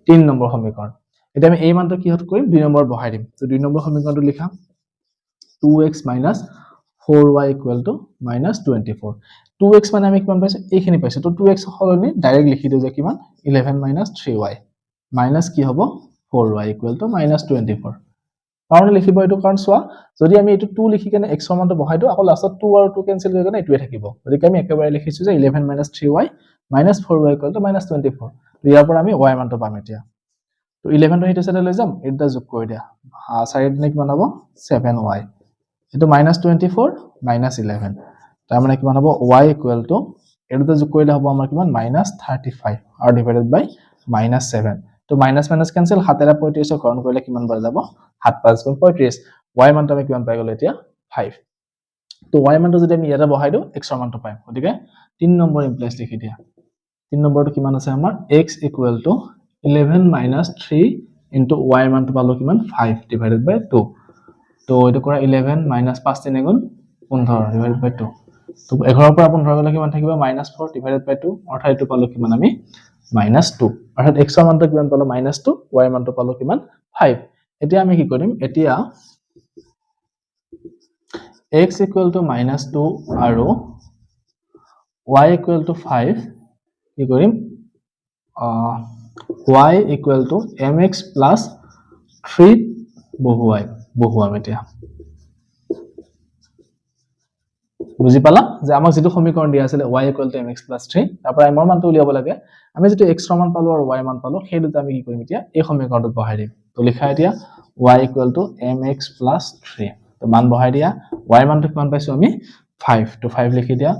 3 নম্বৰ সমীকৰণ। এতিয়া আমি এই মানটো কিহত কৰিম? 2 নম্বৰত বহাই দিম। তো 2 নম্বৰ সমীকৰণটো লিখা 2x minus 4y equal to -24। 2x মানে আমি কিমান পাইছো? এইখিনি পাইছো। তো 2x সলনি ডাইৰেক্ট লিখি দিও যে কিমান? 11 minus 3y মাইনাস কি হ'ব? 4y equal to -24। কাৰণ লিখিব এইটো, কাৰণ চোৱা, যদি আমি এইটো 2 লিখি কেনে x ৰ মানটো বহাই দিও, আকৌ লাষ্টত 2 আৰু 2 কেনসেল কৰি কেনে এইটোৱে থাকিব। গতিকে আমি একেবাৰে লিখিছো যে 11 minus 3y minus 4y equal to -24। তো ইয়াৰ পৰা আমি y মানটো পাম এতিয়া। তো 11 টো সেইটো সাইডে লৈ যাম, এটা যোগ কৰি দিয়া। 4 দিনে কিমান হ'ব? 7y। এইটো -24 -11। তাৰ মানে কিমান হ'ব? y equal to এইটো যোগ কৰিলে হ'ব আমাৰ কিমান? -35 আৰু ডিভাইডেড বাই -7। তো মাইনাস মাইনাস কেনসেল, 7 এৰে 35 হৰণ কৰিলে কিমান বাৰ যাব? 7 5 গুণ 35। y মানটো আমি কিমান পাই গলো এতিয়া? 5। তো y মানটো যদি আমি ইয়াতে বহাই দিও, x ৰ মানটো পাম। গতিকে 3 নম্বৰ ইমপ্লাইজ লিখি দিয়া। 3 নম্বৰটো কিমান আছে আমাৰ? x equal to 11 minus 3 into y মানটো পালো কিমান? 5 divided by 2। তো এইটো কৰা 11 minus 5 3 গুণ 15 divided by 2। তো 11 পৰা 15 গলে কিমান থাকিব? -4 divided by 2। অৰ্থাৎ এইটো পালো কিমান আমি? -2। অৰ্থাৎ x ৰ মানটো কিমান পালো? -2, y মানটো পালো কিমান? 5। এতিয়া আমি কি কৰিম? এতিয়া x equal to -2 আৰু y equal to 5 কি কৰিম? y equal to mx plus 3 বহুৱাম এতিয়া। বুজি পালা যে আমাক যেটো সমীকৰণ দিয়া আছিল y = mx + 3 তাৰ পৰা m ৰ মানটো উলিয়াব লাগে আমি যেটো x ৰ মান পালো আৰু y মান পালো সেই দুটা আমি কি কৰিম এতিয়া এই সমীকৰণটোত বহাই দিম তো লিখা এতিয়া y = mx + 3 তো মান বহাই দিয়া y মানটো কিমান পাইছো আমি 5 তো 5 লিখি দিয়া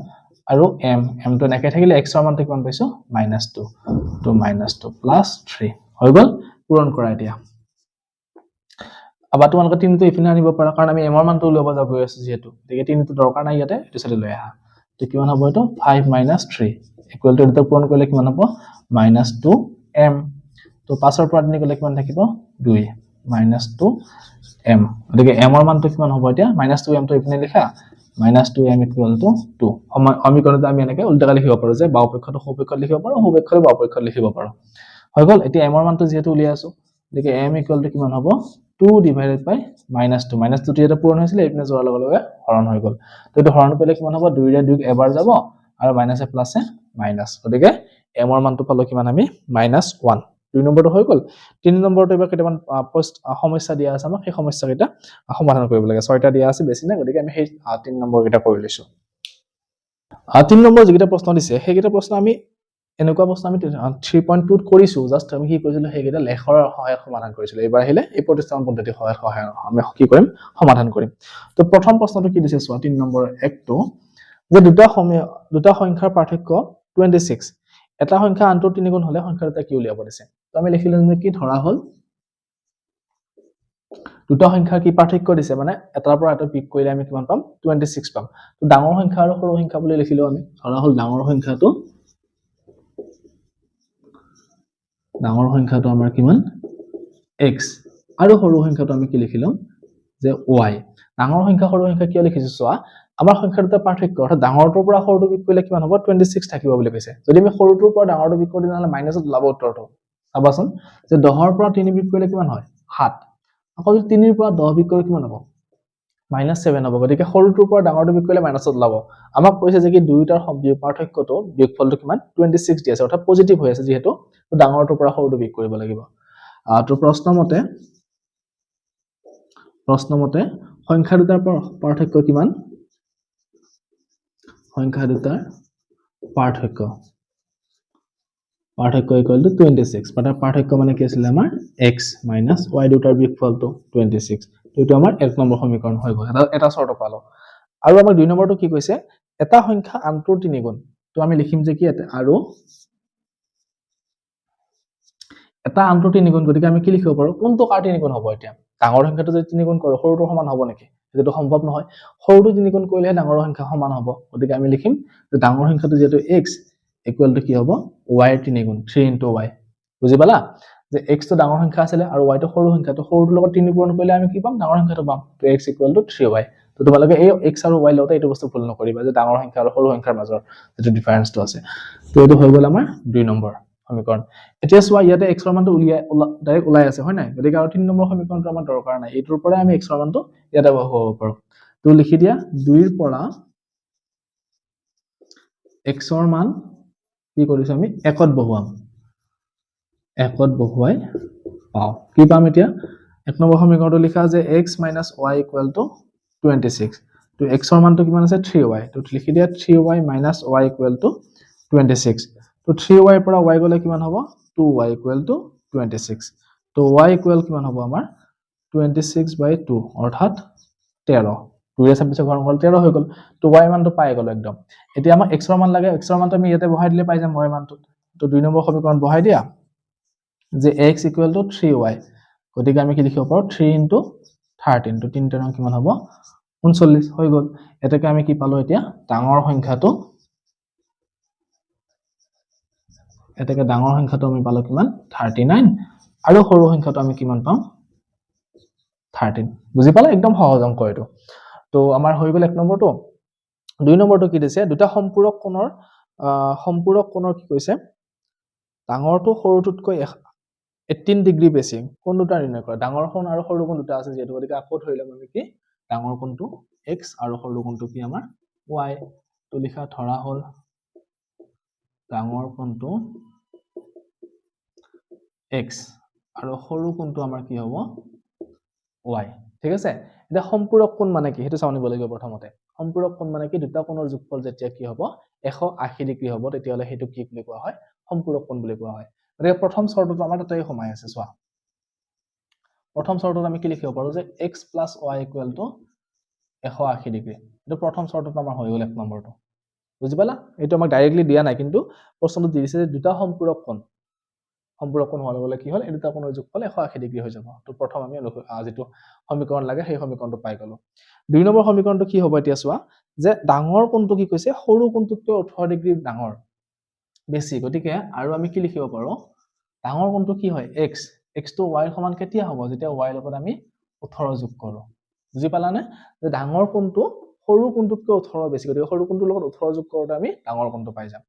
আৰু m টো নেকে থাকিলে x ৰ মানটো কিমান পাইছো -2 তো -2 + 3 হৈ গল পূৰণ কৰা এতিয়া আবা তোমালোকে 3 টো ইফিনে আনিব পাৰা কাৰণ আমি m ৰ মানটো উলিয়াব যাব গৈ আছো যেহেতু গতিকে 3 টো দৰকাৰ নাই ইয়াতে এটো সাইডে লৈ আহা তো কিমান হ'ব এটো 5 - 3 ইকুৱেল টু এটা পূৰণ কৰিলে কিমান হ'ব -2m তো 5 ৰ পৰা 3 গলে কিমান থাকিব 2 -2m গতিকে m ৰ মানটো কিমান হ'ব এতিয়া -2m টো ইফিনে লিখা -2m = 2 সমীকৰণটো আমি এনেকৈ উল্টাকৈ লিখিব পাৰো যে বাও পক্ষটো সো পক্ষত লিখিব পাৰো সো পক্ষটো বাও পক্ষত লিখিব পাৰো হৈ গল এতিয়া m ৰ মানটো যেহেতু উলিয়াই আছো গতিকে m = কিমান হ'ব 2 / -2 টো এটা পূৰণ হৈছিল এইপিনে যোৱাৰ লগে লগে হৰণ হৈ গল তো এটো হৰণ কৰিলে কিমান হ'ব 2 ৰে 2 এবাৰ যাব আৰু মাইনাসে প্লাসে মাইনাস গতিকে m ৰ মানটো পালো কিমান আমি -1 2 নম্বৰটো হৈ গল 3 নম্বৰটো এবাৰ কেইটামান সমস্যা দিয়া আছে আমাক সেই সমস্যা কেইটা সমাধান কৰিব লাগে 6টা দিয়া আছে বেছি নাই গতিকে আমি সেই 3 নম্বৰ কেইটা কৰি লৈছো 3 নম্বৰ যিকেইটা প্ৰশ্ন দিছে সেইকেইটা প্ৰশ্ন আমি এনেকুৱা প্ৰশ্ন আমি 3.2 ত কৰিছো জাস্ট আমি কি কৰিছিলো সেইকেইটা লেখৰ সহায়ত সমাধান কৰিছিলো এবাৰ আহিলে এই প্ৰতিস্থাপন পদ্ধতিৰ সহায়ত আমি কি কৰিম সমাধান কৰিম তো প্ৰথম প্ৰশ্নটো কি দিছে চোৱা 3 নম্বৰ একটো যে দুটা সংখ্যাৰ পাৰ্থক্য 26 এটা সংখ্যা আনটোৰ 3 গুণ হলে সংখ্যা দুটা কি উলিয়াব দিছে তো আমি লিখিলো যে কি ধৰা হল দুটা সংখ্যাৰ কি পাৰ্থক্য দিছে মানে এটাৰ পৰা এটা বিয়োগ কৰিলে আমি কিমান পাম 26 পাম তো ডাঙৰ সংখ্যা আৰু সৰু সংখ্যা বুলি লিখিলো আমি ধৰা হল ডাঙৰ সংখ্যাটো আমাৰ কিমান x আৰু সৰু সংখ্যাটো আমি কি লিখিলো যে y ডাঙৰ সংখ্যা সৰু সংখ্যা কিয় লিখিছো চোৱা আমাৰ সংখ্যা দুটা পাৰ্থক্য অৰ্থাৎ ডাঙৰটোৰ পৰা সৰুটো বিয়োগ কৰিলে কিমান হ'ব 26 থাকিব বুলি কৈছে যদি আমি সৰুটোৰ পৰা ডাঙৰটো বিয়োগ কৰো তেতিয়াহলে মাইনাসত ওলাব উত্তৰটো চাবাচোন যে 10ৰ পৰা 3 বিয়োগ কৰিলে কিমান হয় 7 আকৌ যদি 3 ৰ পৰা 10 বিয়োগ কৰিলে কিমান হ'ব -7 হ'ব গতিকে সৰুটোৰ পৰা ডাঙৰটো বিয়োগ কৰিলে মাইনাসত ওলাব আমাক কৈছে যে কি দুইটাৰ পাৰ্থক্যটো বিয়োগফলটো কিমান 26 দি আছে অৰ্থাৎ পজিটিভ হৈ আছে যেহেতু ডাঙৰটোৰ পৰা সৰুটো বিয়োগ কৰিব লাগিব তো প্ৰশ্নমতে সংখ্যা দুটাৰ পাৰ্থক্য কিমান সংখ্যা দুটাৰ পাৰ্থক্য = 26 পাৰ্থক্য মানে কি আছিল আমাৰ x - y দুটাৰ বিয়োগফলটো 26 তো এটো আমাৰ 1 নম্বৰ সমীকৰণ হৈ গল এটা চৰ্ত পালো আৰু আমাৰ 2 নম্বৰটো কি কৈছে এটা সংখ্যা আনটোৰ 3 গুণ তো আমি লিখিম যে কি আৰু এটা আনটোৰ 3 গুণ গতিকে আমি কি লিখিব পাৰো কোনটো কাৰ 3 গুণ হ'ব এতিয়া ডাঙৰ সংখ্যাটো যদি 3 গুণ কৰো সৰুটো সমান হ'ব নেকি যেটো সম্ভৱ নহয় সৰুটো 3 গুণ কৰিলে ডাঙৰ সংখ্যা সমান হ'ব গতিকে আমি লিখিম যে ডাঙৰ সংখ্যাটো যেটো x = কি হ'ব y ৰ 3 গুণ 3 * y বুজি পালা যে x টো ডাঙৰ সংখ্যা আছিল আৰু y টো সৰু সংখ্যা তো সৰুটোৰ লগত 3 পূৰণ কৰিলে আমি কি পাম ডাঙৰ সংখ্যাটো পাম তো x = 3y তো তোমালোকে এই x আৰু y লওঁতে এইটো বস্তু ভুল নকৰিবা যে ডাঙৰ সংখ্যা আৰু সৰু সংখ্যাৰ মাজৰ যেটো ডিফাৰেন্সটো আছে তো এটো হৈ গল আমাৰ 2 নম্বৰ সমীকৰণ এতিয়া চোৱা ইয়াতে x ৰ মানটো ডাইৰেক্ট ওলাই আছে হয় নাই গতিকে আৰু 3 নম্বৰ সমীকৰণটো আমাৰ দৰকাৰ নাই এইটোৰ পৰা আমি x ৰ মানটো ইয়াতে বহাব পাৰো তো লিখি দিয়া 2 ৰ পৰা x ৰ মান কি কৰিছো আমি 1ত বহুৱাম 1ত বহুৱাই পাও কি পাম এতিয়া 1 নম্বৰ সমীকৰণটো লিখা যে x - y = 26 তো x ৰ মানটো কিমান আছে 3y তো লিখি দিয়া 3y - y = 26 তো 3y ৰ পৰা y গলে কিমান হ'ব 2y = 26 তো y = কিমান হ'ব আমাৰ 26/2 অৰ্থাৎ 13 2 ৰে 26 ঘন হ'ল 13 হৈ গল তো y মানটো পাই গলো একদম এতিয়া আমাক x ৰ মান লাগে x ৰ মানটো আমি ইয়াতে বহাই দিলে পাই যাম y মানটো তো 2 নম্বৰ সমীকৰণ বহাই দিয়া যে x = 3y গতিকে আমি কি লিখিব পাৰো 3 * 13 তো 3 13 কিমান হ'ব 39 হৈ গল এটাকে আমি কি পালো এতিয়া ডাঙৰ সংখ্যাটো আমি পালো কিমান 39 আৰু সৰু সংখ্যাটো আমি কিমান পাম 13 বুজি পালা একদম সহজ অংক এটো তো আমাৰ হৈ গল 1 নম্বৰটো 2 নম্বৰটো কি দিছে দুটা সম্পূৰক কোণৰ কি কৈছে ডাঙৰটো সৰুটোতকৈ 18 ডিগ্ৰী বেছি কোন দুটা নিৰ্ণয় কৰা ডাঙৰ কোণ আৰু সৰু কোণ দুটা আছে যেটো গতিকে আকৌ ধৰিলে আমি কি ডাঙৰ কোণটো x আৰু সৰু কোণটো কি আমাৰ y তো লিখা ধৰা হল ডাঙৰ কোণটো x আৰু সৰু কোণটো আমাৰ কি হ'ব y ঠিক আছে এটা সম্পূৰক কোণ মানে কি হেতু চাও নিব লাগিব প্ৰথমতে সম্পূৰক কোণ মানে কি দুটা কোণৰ যোগফল যেতিয়া কি হ'ব 180 ডিগ্ৰী হ'ব তেতিয়াহ'লে সেইটো কি বুলি কোৱা হয় সম্পূৰক কোণ বুলি কোৱা হয় গতিকে প্ৰথম চৰ্তটো আমাৰ তাতেই সোমাই আছে চোৱা প্ৰথম চৰ্তত আমি কি লিখিব পাৰো যে x + y = 180 ডিগ্ৰী এইটো প্ৰথম চৰ্তত আমাৰ হৈ গ'ল এক নম্বৰটো বুজি পালা এইটো আমাক ডাইৰেক্টলি দিয়া নাই কিন্তু প্ৰশ্নটো দি দিছে যে দুটা সম্পূৰক কোণ হোৱাৰ লগে লগে কি হ'ল এই দুটা কোণৰ যোগফল 180 ডিগ্ৰী হৈ যাব তো প্ৰথম আমি যেটো সমীকৰণ লাগে সেই সমীকৰণটো পাই গলো দুই নম্বৰ সমীকৰণটো কি হ'ব এতিয়া চোৱা যে ডাঙৰ কোণটো কি কৈছে সৰু কোণটোতকৈ 18 ডিগ্ৰী ডাঙৰ বেছি গতিকে আৰু আমি কি লিখিব পাৰো ডাঙৰ কোণটো কি হয় x টো y ৰ সমান কেতিয়া হ'ব যেতিয়া y ৰ লগত আমি 18 যোগ কৰো বুজি পালানে যে ডাঙৰ কোণটো সৰু কোণটোতকৈ 18 বেছি গতিকে সৰু কোণটোৰ লগত 18 যোগ কৰোতে আমি ডাঙৰ কোণটো পাই যাম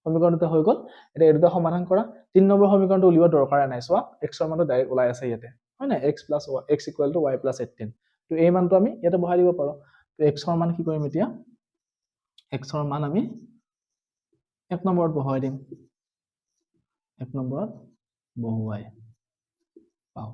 সমীকৰণটো হৈ গ'ল এটা এই দুটা সমাধান কৰা 3 নম্বৰ সমীকৰণটো উলিওৱা দৰকাৰ নাই চোৱা x ৰ মানটো ডাইৰেক্ট ওলাই আছে ইয়াতে হয় না x = y + 18 তো এই মানটো আমি ইয়াতে বহাই দিব পাৰো তো x ৰ মান কি কৰিম এতিয়া x ৰ মান আমি এক নম্বৰত বহাই দিম এক নম্বৰত বহুৱাই পাও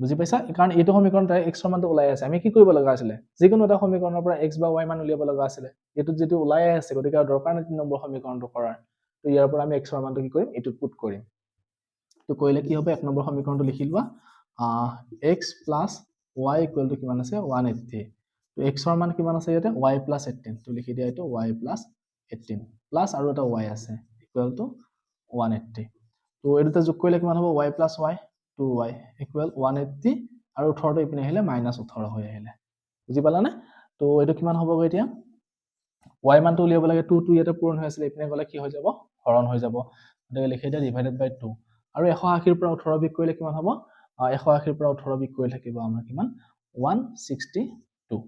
বুজি পাইছা কাৰণ এইটো সমীকৰণ তাই x ৰ মানটো ওলাই আছে আমি কি কৰিব লগা আছিল যিকোনো এটা সমীকৰণৰ পৰা x বা y মান উলিয়াব লগা আছিল এটো যেটো ওলাই আছে গতিকে দৰকাৰ নাই 3 নম্বৰ সমীকৰণটো কৰাৰ তো ইয়াৰ পৰা আমি x ৰ মানটো কি কৰিম এটো পুট কৰিম তো কইলে কি হবে এক নম্বৰ সমীকৰণটো লিখি লোৱা x + y = কিমান আছে 180 তো x ৰ মান কিমান আছে ইয়াতে y + 18 তো লিখি দিয়া এটো y + 18 প্লাস আৰু এটা y আছে = 180 তো এই দুটা যোগ কৰিলে কিমান হ'ব y + y 2y = 180 আৰু 18 টো ইপিনে আহিলে -18 হৈ আহিলে বুজি পালানে তো এটো কিমান হ'ব গৈ এতিয়া y মানটো উলিয়াব লাগে 2 2 ইয়াতে পূৰণ হৈ আছিল ইপিনে গলে কি হৈ যাব হৰণ হৈ যাব গতিকে লিখি দিয়া / 2 আৰু 180 ৰ পৰা 18 বিয়োগ কৰিলে কিমান হ'ব 180 ৰ পৰা 18 বিয়োগ কৰিলে থাকিব আমাৰ কিমান 162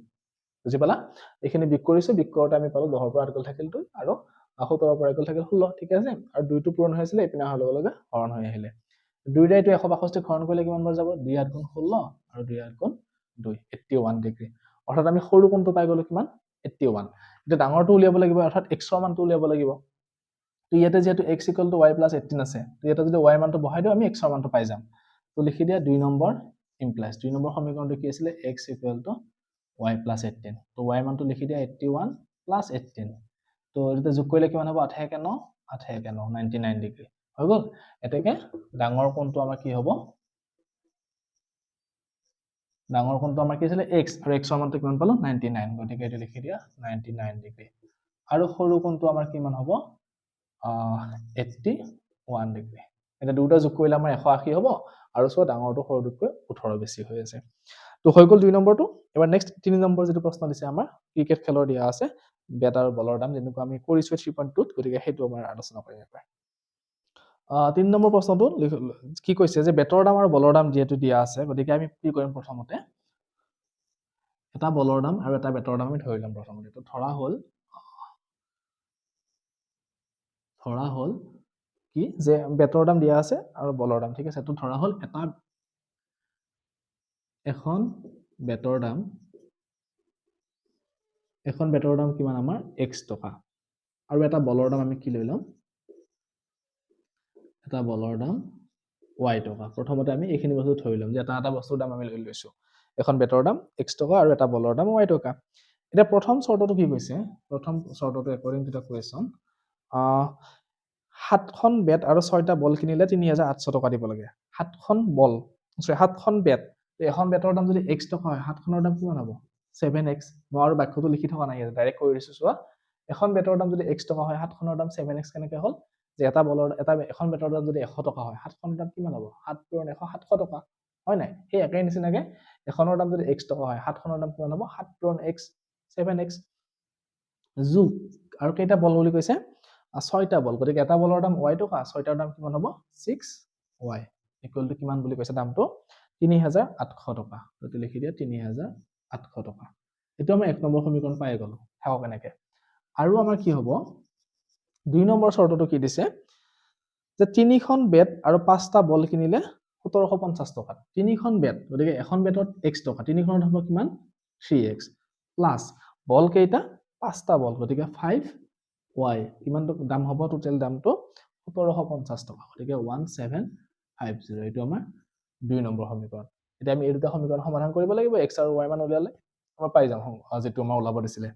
বুজি পালা এইখিনি বিয়োগ কৰিছো বিয়োগ কৰোতে আমি পালো 10 ৰ পৰা আৰ্গল থাকিল 2 আৰু 17 ৰ পৰা আৰ্গল থাকিল 16 ঠিক আছে আৰু 2 টো পূৰণ হৈছিল ইপিনে অহাৰ লগে লগে হৰণ হৈ আহিলে 2 ৰে এইটো 162 হৰণ কৰিলে কিমান বাৰ যাব 2 * 8 = 16 আৰু 2 * 8 = 2 81 ডিগ্ৰী অৰ্থাৎ আমি সৰু কোণটো পাই গলো কিমান 81 এটা ডাঙৰটো উলিয়াব লাগিব অৰ্থাৎ x ৰ মানটো উলিয়াব লাগিব তো ইয়াতে যেটো x = y + 18 আছে তো ইয়াতে যদি y মানটো বহাই দিও আমি x ৰ মানটো পাই যাম তো লিখি দিয়া 2 নম্বৰ ইমপ্লাইজ 2 নম্বৰ সমীকৰণটো কি আছিল x = y + 18 তো y মানটো লিখি দিয়া 81 + 18 তো এটা যোগ কৰিলে কিমান হ'ব 8 * 9 8 * 9 99 ডিগ্ৰী হৈ গল এতেকে ডাঙৰ কোণটো আমাৰ কি হ'ব ডাঙৰ কোণটো আমাৰ কি আছিল x আৰু x ৰ মানটো কিমান পালো 99 গতিকে এটো লিখি দিয়া 99 ডিগ্ৰী আৰু সৰু কোণটো আমাৰ কিমান হ'ব 81 ডিগ্ৰী এটা দুটা যোগ কৰিলে আমাৰ 180 হ'ব আৰু সো ডাঙৰটো সৰুটোতকৈ 18 বেছি হৈ আছে তো হৈ গল 2 নম্বৰটো এবাৰ নেক্সট 3 নম্বৰ যেটো প্ৰশ্ন দিছে আমাৰ ক্ৰিকেট খেলৰ দিয়া আছে বেট আৰু বলৰ দাম যেনেকৈ আমি কৰিছো 3.2 গতিকে হেতু আমাৰ আলোচনা কৰিম এবাৰ 3 নম্বৰ প্ৰশ্নটো কি কৈছে যে বেটৰ দাম আৰু বলৰ দাম যেহেতু দিয়া আছে গতিকে আমি কি কৰিম প্ৰথমতে এটা বলৰ দাম আৰু এটা বেটৰ দাম আমি ধৰি লম প্ৰথমতে তো ধৰা হল কি যে বেটৰ দাম দিয়া আছে আৰু বলৰ দাম ঠিক আছে তো ধৰা হল এখন বেটৰ দাম কিমান আমাৰ x টকা আৰু এটা বলৰ দাম আমি কি লৈ লম এটা বলৰ দাম y টকা প্ৰথমতে আমি এইখিনি বস্তু ধৰি লম যে এটা বস্তুৰ দাম আমি লৈ লৈছো এখন বেটৰ দাম x টকা আৰু এটা বলৰ দাম y টকা এটা প্ৰথম চৰ্তটো কি কৈছে প্ৰথম চৰ্তটো according to the question 7খন বেট আৰু 6টা বল কিনিলে 3800 টকা দিব লাগে 7খন বেট এখন বেটৰ দাম যদি x টকা হয় 7খনৰ দাম কিমান হ'ব 7x মই আৰু বাক্যটো লিখি থকা নাই ডাইৰেক্ট কৰি দিছো চোৱা এখন বেটৰ দাম যদি x টকা হয় 7খনৰ দাম 7x কেনেকৈ হ'ল যে এখন বেটৰ দাম যদি 100 টকা হয় 7খনৰ দাম কিমান হ'ব 7 * 1 700 টকা হয় নাই এই একেই নিচিনাকে এখনৰ দাম যদি x টকা হয় 7খনৰ দাম কিমান হ'ব 7 * 1 x 7x যোগ আৰু কেইটা বল বুলি কৈছে 6টা বল গতিকে এটা বলৰ দাম y টকা 6টাৰ দাম কিমান হ'ব 6y = কিমান বুলি কৈছে দামটো 3800 টকা গতি লিখি দিয়া 3800 টকা এটো আমি এক নম্বৰ সমীকৰণ পাই গলো থাকক এনেকে আৰু আমাৰ কি হ'ব 2 নম্বৰ চৰ্তটো কি দিছে যে 3খন বেট আৰু 5টা বল কিনিলে 1750 টকা 3খন বেট গতিকে এখন বেটত x টকা 3খনত হ'ব কিমান 3x প্লাস বল কেইটা 5টা বল গতিকে 5y কিমান দাম হ'ব টোটাল দামটো 1750 টকা গতিকে 1750 এটো আমাৰ 2 নম্বৰ সমীকৰণ এতিয়া আমি এই দুটা সমীকৰণ সমাধান কৰিব লাগিব x আৰু y মান উলিয়ালে আমাৰ পাই যাম যেটো আমাৰ ওলাব দিছিলে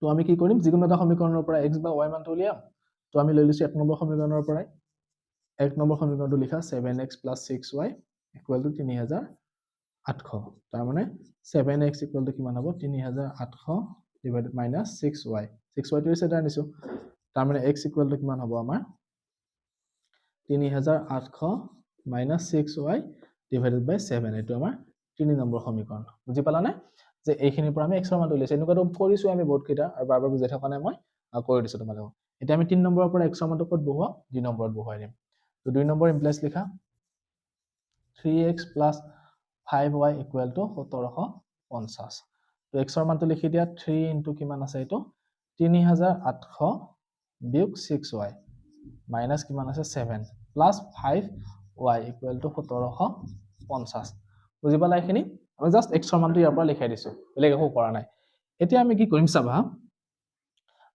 তো আমি কি কৰিম যিকোনো এটা সমীকৰণৰ পৰা x বা y মানটো উলিয়াম তো আমি লৈ লৈছো 1 নম্বৰ সমীকৰণৰ পৰাই 1 নম্বৰ সমীকৰণটো লিখা 7x + 6y = 3800 তাৰ মানে 7x = কিমান হ'ব 3800 divided minus 6y 6y টো সেটা আনিছো তাৰ মানে x = কিমান হ'ব আমাৰ 3800 minus 6y divided by 7 এইটো আমাৰ 3 নম্বৰ সমীকৰণ বুজি পালানে যে এইখিনিৰ পৰা আমি x ৰ মান উলিয়াইছো এনেকুৱাটো কৰিছো আমি বহুত কেইটা আৰু বাৰ বাৰ বুজাই থকা নাই মই কৰি দিছো তোমালোকক এতিয়া আমি 3 নম্বৰৰ পৰা x ৰ মানটো ক'ত বহুৱাম 2 নম্বৰত বহুৱাই দিম তো 2 নম্বৰ ইমপ্লাইজ লিখা 3x + 5y = 1750 তো x ৰ মানটো লিখি দিয়া 3 ইনটু কিমান আছে এইটো 3800 বিয়োগ 6y মাইনাস কিমান আছে 7 প্লাস 5y = 1750 বুজি পালা এইখিনি আমি জাস্ট x ৰ মানটো ইয়াৰ পৰা লিখাই দিছো বেলেগ একো কৰা নাই এতিয়া আমি কি কৰিম চাবা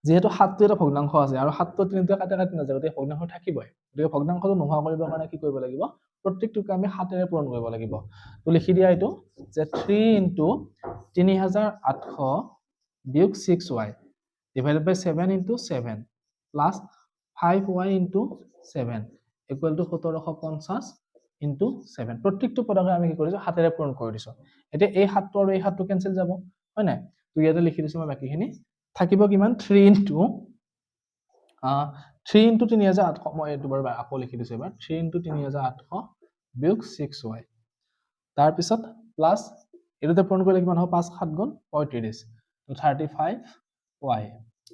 যেহেতু 7 টো এটা ভগ্নাংশ আছে আৰু 7 টো 3 টো কাটা কাটি নাযায় গতিকে ভগ্নাংশ থাকিবই গতিকে ভগ্নাংশটো নোহোৱা কৰিবৰ কাৰণে কি কৰিব লাগিব প্ৰত্যেকটোকে আমি 7 এৰে পূৰণ কৰিব লাগিব তো লিখি দিয়া এইটো যে 3 ইনটু 3800 বিয়োগ 6y divided by 7 into 7 plus 5y into 7 equal to 1750 into 7 প্ৰত্যেকটো পদকে আমি কি কৰিছো 7 এৰে পূৰণ কৰি দিছো এতিয়া এই 7 আৰু এই 7 টো কেনসেল যাব হয় নাই তো ইয়াতে লিখি দিছো মই বাকিখিনি থাকিব কিমান 3 into 3800 মই দুবাৰ আকৌ লিখি দিছো এবাৰ 3 into 3800 বিয়োগ 6y তাৰ পিছত প্লাস এটোতে পূৰণ কৰিলে কিমান হ'ব 5 7 গুণ 35 তো 35y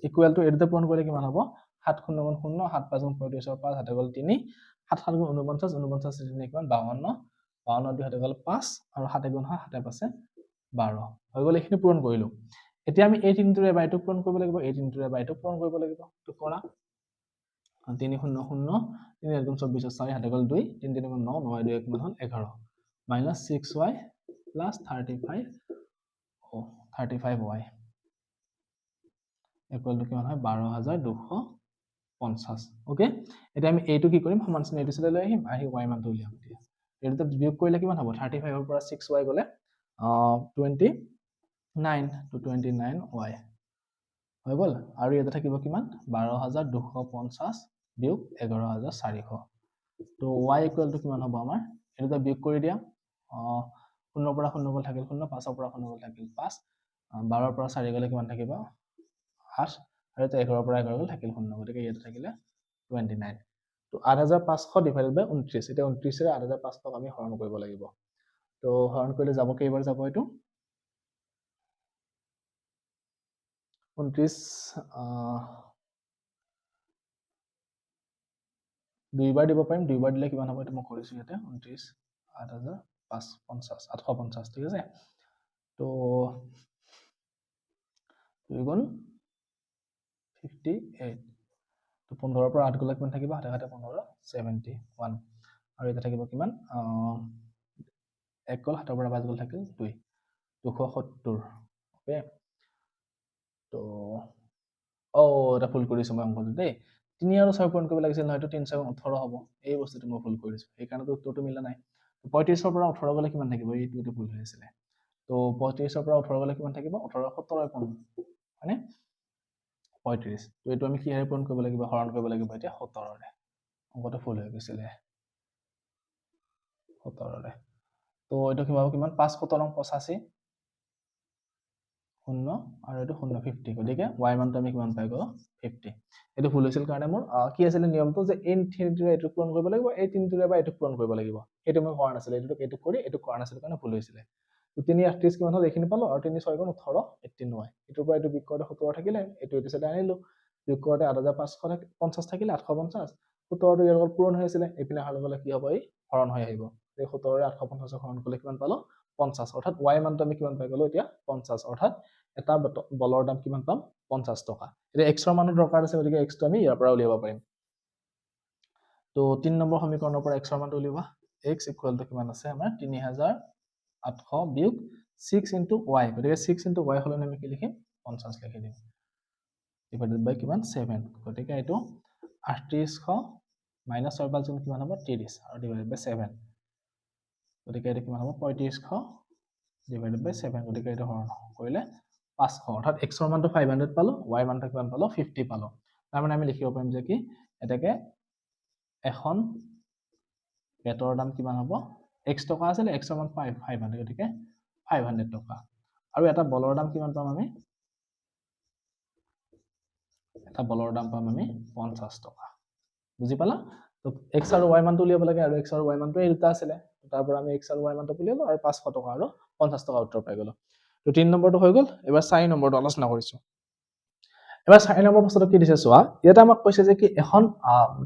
equal to এটোতে পূৰণ কৰিলে কিমান হ'ব 7 গুণ 0 0 7 5 গুণ 35 ৰ 5 হাতে গ'ল 3 7 7 গুণ 49 49 3 কিমান 52 52 দুই হাতে গ'ল 5 আৰু 7 গুণ হয় 7 5 12 হৈ গ'ল এইখিনি পূৰণ কৰিলো এতিয়া আমি এই তিনটোৰে বাইটো পূৰণ কৰিব লাগিব এই তিনটোৰে বাইটো পূৰণ কৰিব লাগিব তো কৰা 3 0 0 3 গুণ 24 4 হাতে গ'ল 2 3 3 গুণ 9 9 2 কিমান হ'ল 11 minus 6y plus 35y equal to কিমান হয় 12250 ওকে এতিয়া আমি এইটো কি কৰিম সমান চিন এইটো চলে লৈ আহিম আহি y মানটো উলিয়াম এতিয়া এটোতে বিয়োগ কৰিলে কিমান হ'ব 35 ৰ পৰা 6y গলে 29 to 29y হৈ গ'ল আৰু ইয়াতে থাকিব কিমান 12250 বিয়োগ 11400 তো y equal to কিমান হ'ব আমাৰ এটোতে বিয়োগ কৰি দিয়া 0 পৰা 0 গ'ল থাকিল 0 5 পৰা 0 গ'ল থাকিল 5 12 পৰা 4 গ'লে কিমান থাকিব 8 আৰু এটা 11 পৰা 11 গ'ল থাকিল 0 গতিকে ইয়াতে থাকিলে 29 তো 8500 ডিভাইডেড বাই 29 এটা 29 ৰে 8500 আমি হৰণ কৰিব লাগিব তো হৰণ কৰিলে যাব কেইবাৰ যাব এটো 29 দুইবাৰ দিব পাৰিম দুইবাৰ দিলে কিমান হ'ব এটা মই কৰিছো ইয়াতে 29 850 ঠিক আছে তো 2 গুণ 58 তো 15 পৰা 8 গ'লে কিমান থাকিব হাতে হাতে 15 71 আৰু এটা থাকিব কিমান 1 গ'ল 7 পৰা 5 গ'ল থাকিল 2 270 ওকে তো এটা ভুল কৰিছো মই অংকটো দেই 3 আৰু 6 পূৰণ কৰিব লাগিছিল নহয় তো 3 6 18 হ'ব এই বস্তুটো মই ভুল কৰিছো এই কাৰণেতো উত্তৰটো মিলা নাই 35 ৰ পৰা 18 গ'লে কিমান থাকিব এইটো ভুল হৈ আছিল তো 35 ৰ পৰা 18 গ'লে কিমান থাকিব 18 17 পূৰণ হয়নে 35 তো এইটো আমি কিহেৰে পূৰণ কৰিব লাগিব হৰণ কৰিব লাগিব এতিয়া 17 ৰে অংকটো ভুল হৈ গৈছিল 17 ৰে তো এইটো কিমান 5 17 85 0 আৰু এইটো 0 50 গতিকে y মানটো আমি কিমান পাই গ'ল 50 এইটো ভুল হৈছিল কাৰণে মোৰ কি আছিল নিয়মটো যে এই তিনিটোৰে এইটো পূৰণ কৰিব লাগিব এই তিনিটোৰে বা এইটো পূৰণ কৰিব লাগিব এইটো মই কৰা নাছিল এইটো কৰি এইটো কৰা নাছিল কাৰণে ভুল হৈছিল তো 3 38 কিমান হ'ল এইখিনি পালো আৰু 3 6 গুণ 18 18y এটোৰ পৰা এইটো বিয়োগ কৰোতে 17 থাকিলে এইটো সাইডে আনিলো বিয়োগ কৰোতে 8550 থাকিলে 850 17 টো ইয়াৰ লগত পূৰণ হৈ আছিল এইপিনে হাল গলে কি হ'ব এই হৰণ হৈ আহিব এই 17 ৰে 850 হৰণ কৰিলে কিমান পালো 50 অৰ্থাৎ y মানটো আমি কিমান পাই গলো এতিয়া 50 অৰ্থাৎ এটা বলৰ দাম কিমান পাম 50 টকা এতিয়া x ৰ মানৰ দৰকাৰ আছে গতিকে x টো আমি ইয়াৰ পৰা উলিয়াব পাৰিম তো 3 নম্বৰ সমীকৰণৰ পৰা x ৰ মানটো উলিয়াবা x = কিমান আছে আমাৰ 3800 বিয়োগ 6 into y গতিকে 6 into y হলে আমি কি লিখিম 50 লিখি দিম ডিভাইডেড বাই কিমান 7 গতিকে এইটো 3800 মাইনাস 6 5 কিমান হ'ব 30 আৰু ডিভাইডেড বাই 7 গতিকে এইটো কিমান হ'ব 3500 ডিভাইডেড বাই 7 গতিকে এইটো হৰণ কৰিলে 500 অৰ্থাৎ x ৰ মানটো 500 পালো y ৰ মানটো কিমান পালো 50 পালো তাৰ মানে আমি লিখিব পাৰিম যে কি এটাকে এখন বেটৰ দাম কিমান হ'ব x টকা আছিল x ৰ মান 500 গতিকে 500 টকা আৰু এটা বলৰ দাম কিমান পাম আমি এটা বলৰ দাম পাম আমি 50 টকা বুজি পালা তো x আৰু y মানটো উলিয়াব লাগে আৰু x আৰু y মানটো এই দুটা আছিল তাৰ পৰা আমি x আৰু y মানটো উলিয়ালো আৰু 500 টকা আৰু 50 টকা উত্তৰ পাই গলো তো 3 নম্বৰটো হৈ গল এবাৰ 4 নম্বৰটো আলোচনা কৰিছো এবাৰ 4 নম্বৰ প্ৰশ্নটো কি দিছে চোৱা ইয়াতে আমাক কৈছে যে কি এখন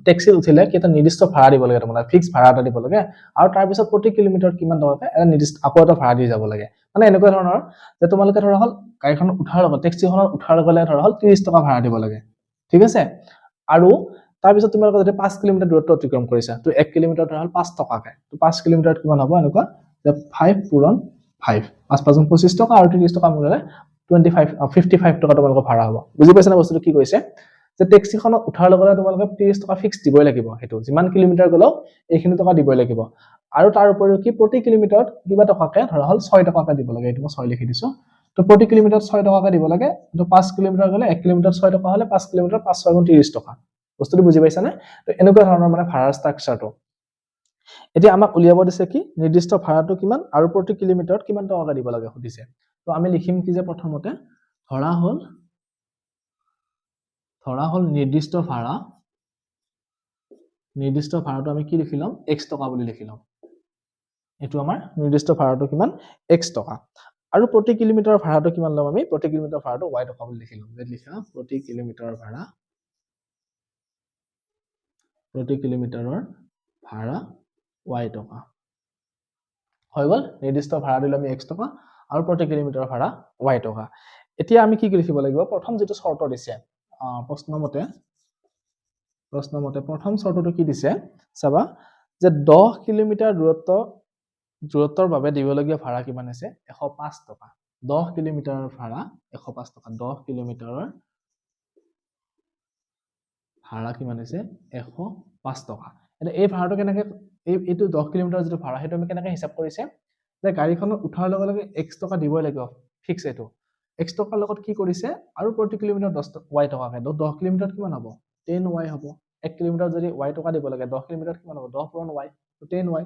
টেক্সি উঠিলে কি এটা নিৰ্দিষ্ট ভাড়া দিব লাগে তোমাক ফিক্স ভাড়া এটা দিব লাগে আৰু তাৰ পিছত প্ৰতি কিলোমিটাৰ কিমান টকাকে এটা নিৰ্দিষ্ট আকৌ এটা ভাড়া দি যাব লাগে মানে এনেকুৱা ধৰণৰ যে তোমালোকে ধৰা হল গাড়ীখন উঠাৰ লগত টেক্সিখনৰ উঠাৰ গলে ধৰা হল 30 টকা ভাড়া দিব লাগে ঠিক আছে আৰু তাৰ পিছত তোমালোকে যদি 5 কিলোমিটাৰ দূৰত্ব অতিক্ৰম কৰিছা তো 1 কিলোমিটাৰ ধৰা হল 5 টকাকে তো 5 কিলোমিটাৰত কিমান হ'ব এনেকুৱা যে 5 পূৰণ 5 5 5 25 টকা আৰু 30 টকা মিলালে 55 টকা তোমালোকৰ ভাড়া হ'ব বুজি পাইছা না বস্তুটো কি কৈছে যে টেক্সিখনত উঠাৰ লগে তোমালোকে 30 টকা ফিক্স দিবই লাগিব হেতু যিমান কিলোমিটাৰ গলেও এইখিনি টকা দিবই লাগিব আৰু তাৰ উপৰিও কি প্ৰতি কিলোমিটাৰত কিবা টকাকে ধৰা হল 6 টকাকে দিব লাগে এইটো মই 6 লিখি দিছো তো প্ৰতি কিলোমিটাৰত 6 টকাকে দিব লাগে তো 5 কিলোমিটাৰ গলে 1 কিলোমিটাৰ 6 টকা হলে 5 কিলোমিটাৰ 5 6 30 টকা বস্তুটো বুজি পাইছা নে তো এনেকুৱা ধৰণৰ মানে ভাড়াৰ ষ্ট্ৰাকচাৰটো এতিয়া আমাক উলিয়াব দিছে কি নিৰ্দিষ্ট ভাড়াটো কিমান আৰু প্ৰতি কিলোমিটাৰত কিমান টকাকে দিব লাগে সুধিছে তো আমি লিখিম কি যে প্ৰথমতে ধৰা হল নিৰ্দিষ্ট ভাড়াটো আমি কি লিখি লম x টকা বুলি লিখি লম এটো আমাৰ নিৰ্দিষ্ট ভাড়াটো কিমান x টকা আৰু প্ৰতি কিলোমিটাৰৰ ভাড়াটো কিমান লম আমি প্ৰতি কিলোমিটাৰৰ ভাড়াটো y টকা বুলি লিখি লম লিখা প্ৰতি কিলোমিটাৰৰ ভাড়া y টকা হৈ গল নিৰ্দিষ্ট ভাড়া দিলে আমি x টকা আৰু প্ৰতি কিলোমিটাৰৰ ভাড়া y টকা এতিয়া আমি কি লিখিব লাগিব প্ৰথম যেটো শৰ্ত দিছে প্ৰশ্নমতে প্ৰথম শৰ্তটো কি দিছে চাবা যে 10 কিলোমিটাৰ দূৰত্বৰ বাবে দিবলগীয়া ভাড়া কিমান আছে 105 টকা 10 কিলোমিটাৰৰ ভাড়া 105 টকা 10 কিলোমিটাৰৰ ভাড়া কিমান আছে 105 টকা এটা এই ভাড়াটো কেনেকৈ এইটো 10 কিলোমিটাৰ যেটো ভাড়া হেতু আমি কেনেকৈ হিসাব কৰিছে যে গাড়ীখনৰ উঠাৰ লগে লগে x টকা দিবই লাগিব ফিক্স এটো x টকাৰ লগত কি কৰিছে আৰু প্ৰতি কিলোমিটাৰ 10 y টকাকে 10 কিলোমিটাৰত কিমান হ'ব 10y হ'ব 1 কিলোমিটাৰ যদি y টকা দিব লাগে 10 কিলোমিটাৰত কিমান হ'ব 10 পূৰণ y তো 10y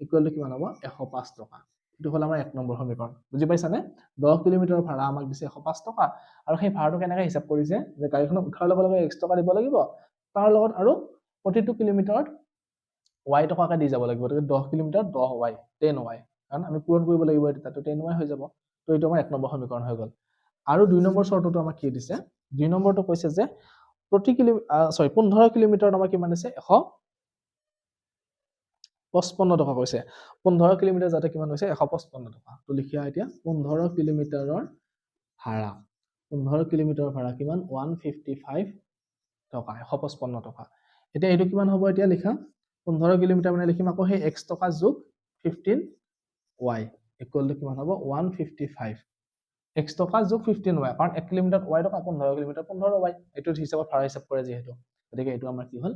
ইকুৱেল টু কিমান হ'ব 105 টকা এটো হল আমাৰ 1 নম্বৰ সমীকৰণ বুজি পাইছা নে 10 কিলোমিটাৰৰ ভাড়া আমাক দিছে 105 টকা আৰু সেই ভাড়াটো কেনেকৈ হিসাব কৰিছে যে গাড়ীখনৰ উঠাৰ লগে লগে x টকা দিব লাগিব তাৰ লগত আৰু প্ৰতিটো কিলোমিটাৰত y টকাকে দি যাব লাগিব গতিকে 10 কিলোমিটাৰ 10y 10y কাৰণ আমি পূৰণ কৰিব লাগিব এটা তো 10y হৈ যাব তো এইটো আমাৰ 1 নম্বৰ সমীকৰণ হৈ গল আৰু 2 নম্বৰ শৰ্তটো আমাক কি দিছে 2 নম্বৰটো কৈছে যে প্ৰতি 15 কিলোমিটাৰত আমাৰ কিমান আছে 155 টকা কৈছে 15 কিলোমিটাৰ যাতে কিমান হৈছে 155 টকা তো লিখিয়া এতিয়া 15 কিলোমিটাৰৰ ভাড়া কিমান 155 টকা 155 টকা এতিয়া এইটো কিমান হ'ব এতিয়া লিখা 15 কিলোমিটাৰ মানে লিখিম আকৌ সেই x টকা যোগ 15y ইকুৱেল টু কিমান হ'ব 155 x টকা যোগ 15y কাৰণ 1 কিলোমিটাৰ y টকা 15 কিলোমিটাৰ 15y এটো হিচাপত ভাড়া হিচাপ কৰে যেহেতু গতিকে এটো আমাৰ কি হল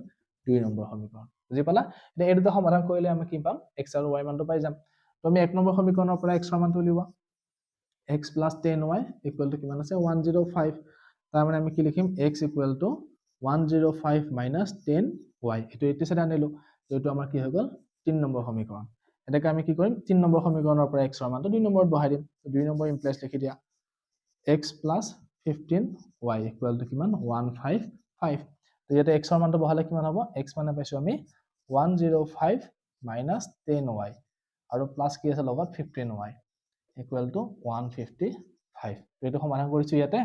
2 নম্বৰ সমীকৰণ বুজি পালা এতিয়া এই দুটা সমাধান কৰিলে আমি কি পাম x আৰু y মানটো পাই যাম তো আমি 1 নম্বৰ সমীকৰণৰ পৰা x ৰ মানটো উলিওৱা x + 10y ইকুৱেল টু কিমান আছে 105 তাৰ মানে আমি কি লিখিম x ইকুৱেল টু 105 - 10y এটো এইটো সাইড আনিলো তো এটো আমাৰ কি হৈ গল 3 নম্বৰ সমীকৰণ এটাকে আমি কি কৰিম 3 নম্বৰ সমীকৰণৰ পৰা x ৰ মানটো 2 নম্বৰত বহাই দিম 2 নম্বৰ ইমপ্লাইজ লিখি দিয়া x + 15y ইকুৱেল টু কিমান 155 তো ইয়াতে x ৰ মানটো বহালে কিমান হ'ব x মানে পাইছো আমি 105 - 10y আৰু প্লাস কি আছে লগত 15y ইকুৱেল টু 155 তো এটো সমাধান কৰিছো ইয়াতে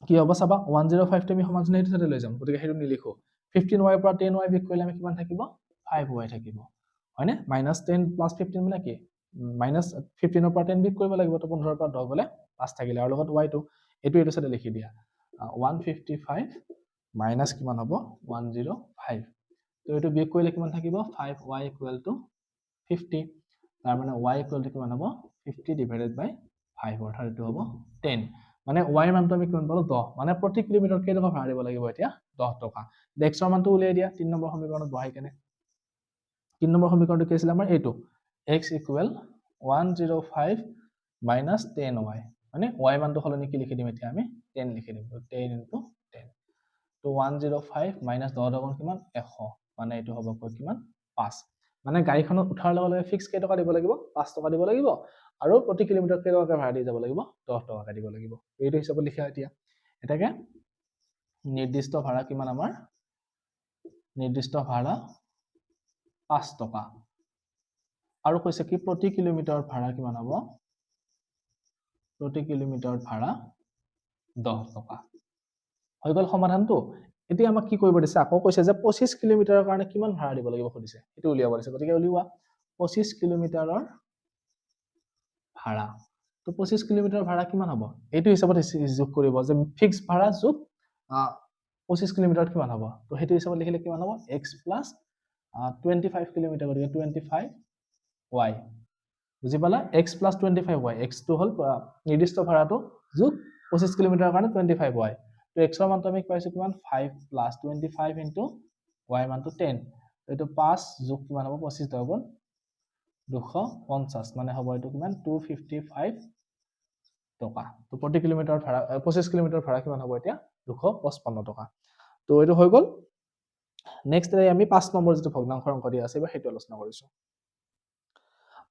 কি হ'ব চাবা 105 টো আমি সমাধান এইটো সাইডে লৈ যাম গতিকে হেতু নিলিখো 15y পৰা 10y বিয়োগ কৰিলে আমি কিমান থাকিব 5y থাকিব হয়নে -10 + 15 মানে কি -15 ৰ পৰা 10 বিয়োগ কৰিব লাগিব তো 15 ৰ পৰা 10 গলে 5 থাকিলে আৰু লগত y টো এইটো সাইডে লিখি দিয়া 155 মাইনাস কিমান হ'ব 105 তো এইটো বিয়োগ কৰিলে কিমান থাকিব 5y = 50 তাৰ মানে y = কিমান হ'ব 50 / 5 অৰ্থাৎ এইটো হ'ব 10 মানে y ৰ মানটো আমি কিমান পালো 10 মানে প্ৰতি কিলোমিটাৰ কেই টকা ভাড়া দিব লাগিব এতিয়া 10 টকা x ৰ মানটো উলিয়াই দিয়া 3 নম্বৰ সমীকৰণত বহাই কেনে 3 নম্বৰ সমীকৰণটো কি আছিল আমাৰ এইটো x = 105 minus 10y মানে y মানটো হলনি কি লিখি দিম এতিয়া আমি 10 লিখি দিম 10 into 10 তো 105 minus 10 গুণ কিমান 100 মানে এটো হ'ব কত কিমান 5 মানে গাড়ীখনত উঠাৰ লগে লগে ফিক্স কেই টকা দিব লাগিব 5 টকা দিব লাগিব আৰু প্ৰতি কিলোমিটাৰ কেই টকা ভাড়া দি যাব লাগিব 10 টকা দিব লাগিব এইটো হিচাপত লিখা এতিয়া এটাকে নিৰ্দিষ্ট ভাড়া কিমান আমাৰ নিৰ্দিষ্ট ভাড়া 5 টকা আৰু কৈছে কি প্ৰতি কিলোমিটাৰ ভাড়া কিমান হ'ব প্ৰতি কিলোমিটাৰ ভাড়া 10 টকা হৈ গল সমাধানটো এতিয়া আমাক কি কৰিব দিছে আকৌ কৈছে যে 25 কিলোমিটাৰৰ কাৰণে কিমান ভাড়া দিব লাগিব খুদিছে এটো উলিয়াব দিছে গতিকে উলিওৱা 25 কিলোমিটাৰৰ ভাড়া তো 25 কিলোমিটাৰ ভাড়া কিমান হ'ব এইটো হিচাপত যোগ কৰিব যে ফিক্স ভাড়া যোগ 25 কিলোমিটাৰ কিমান হ'ব তো হেতু হিচাপত লিখিলে কিমান হ'ব x 25 কিলোমিটাৰ গতিকে 25y বুজি পালা x 25y x টো হল নিৰ্দিষ্ট ভাড়াটো যোগ 25 কিলোমিটাৰৰ কাৰণে 25y তো x ৰ মানটো আমি পাইছো কিমান 5 25 into y মানটো 10 এটো 5 যোগ কিমান হ'ব 25 গুণ 250 মানে হ'ব এটো কিমান 255 টকা তো প্ৰতি কিলোমিটাৰ ভাড়া 25 কিলোমিটাৰ ভাড়া কিমান হ'ব এতিয়া 255 টকা তো এটো হৈ গল নেক্সট আমি 5 নম্বৰ যেটো ভগ্নাংশৰ অংক দিয়া আছে বা হেতু আলোচনা কৰিছো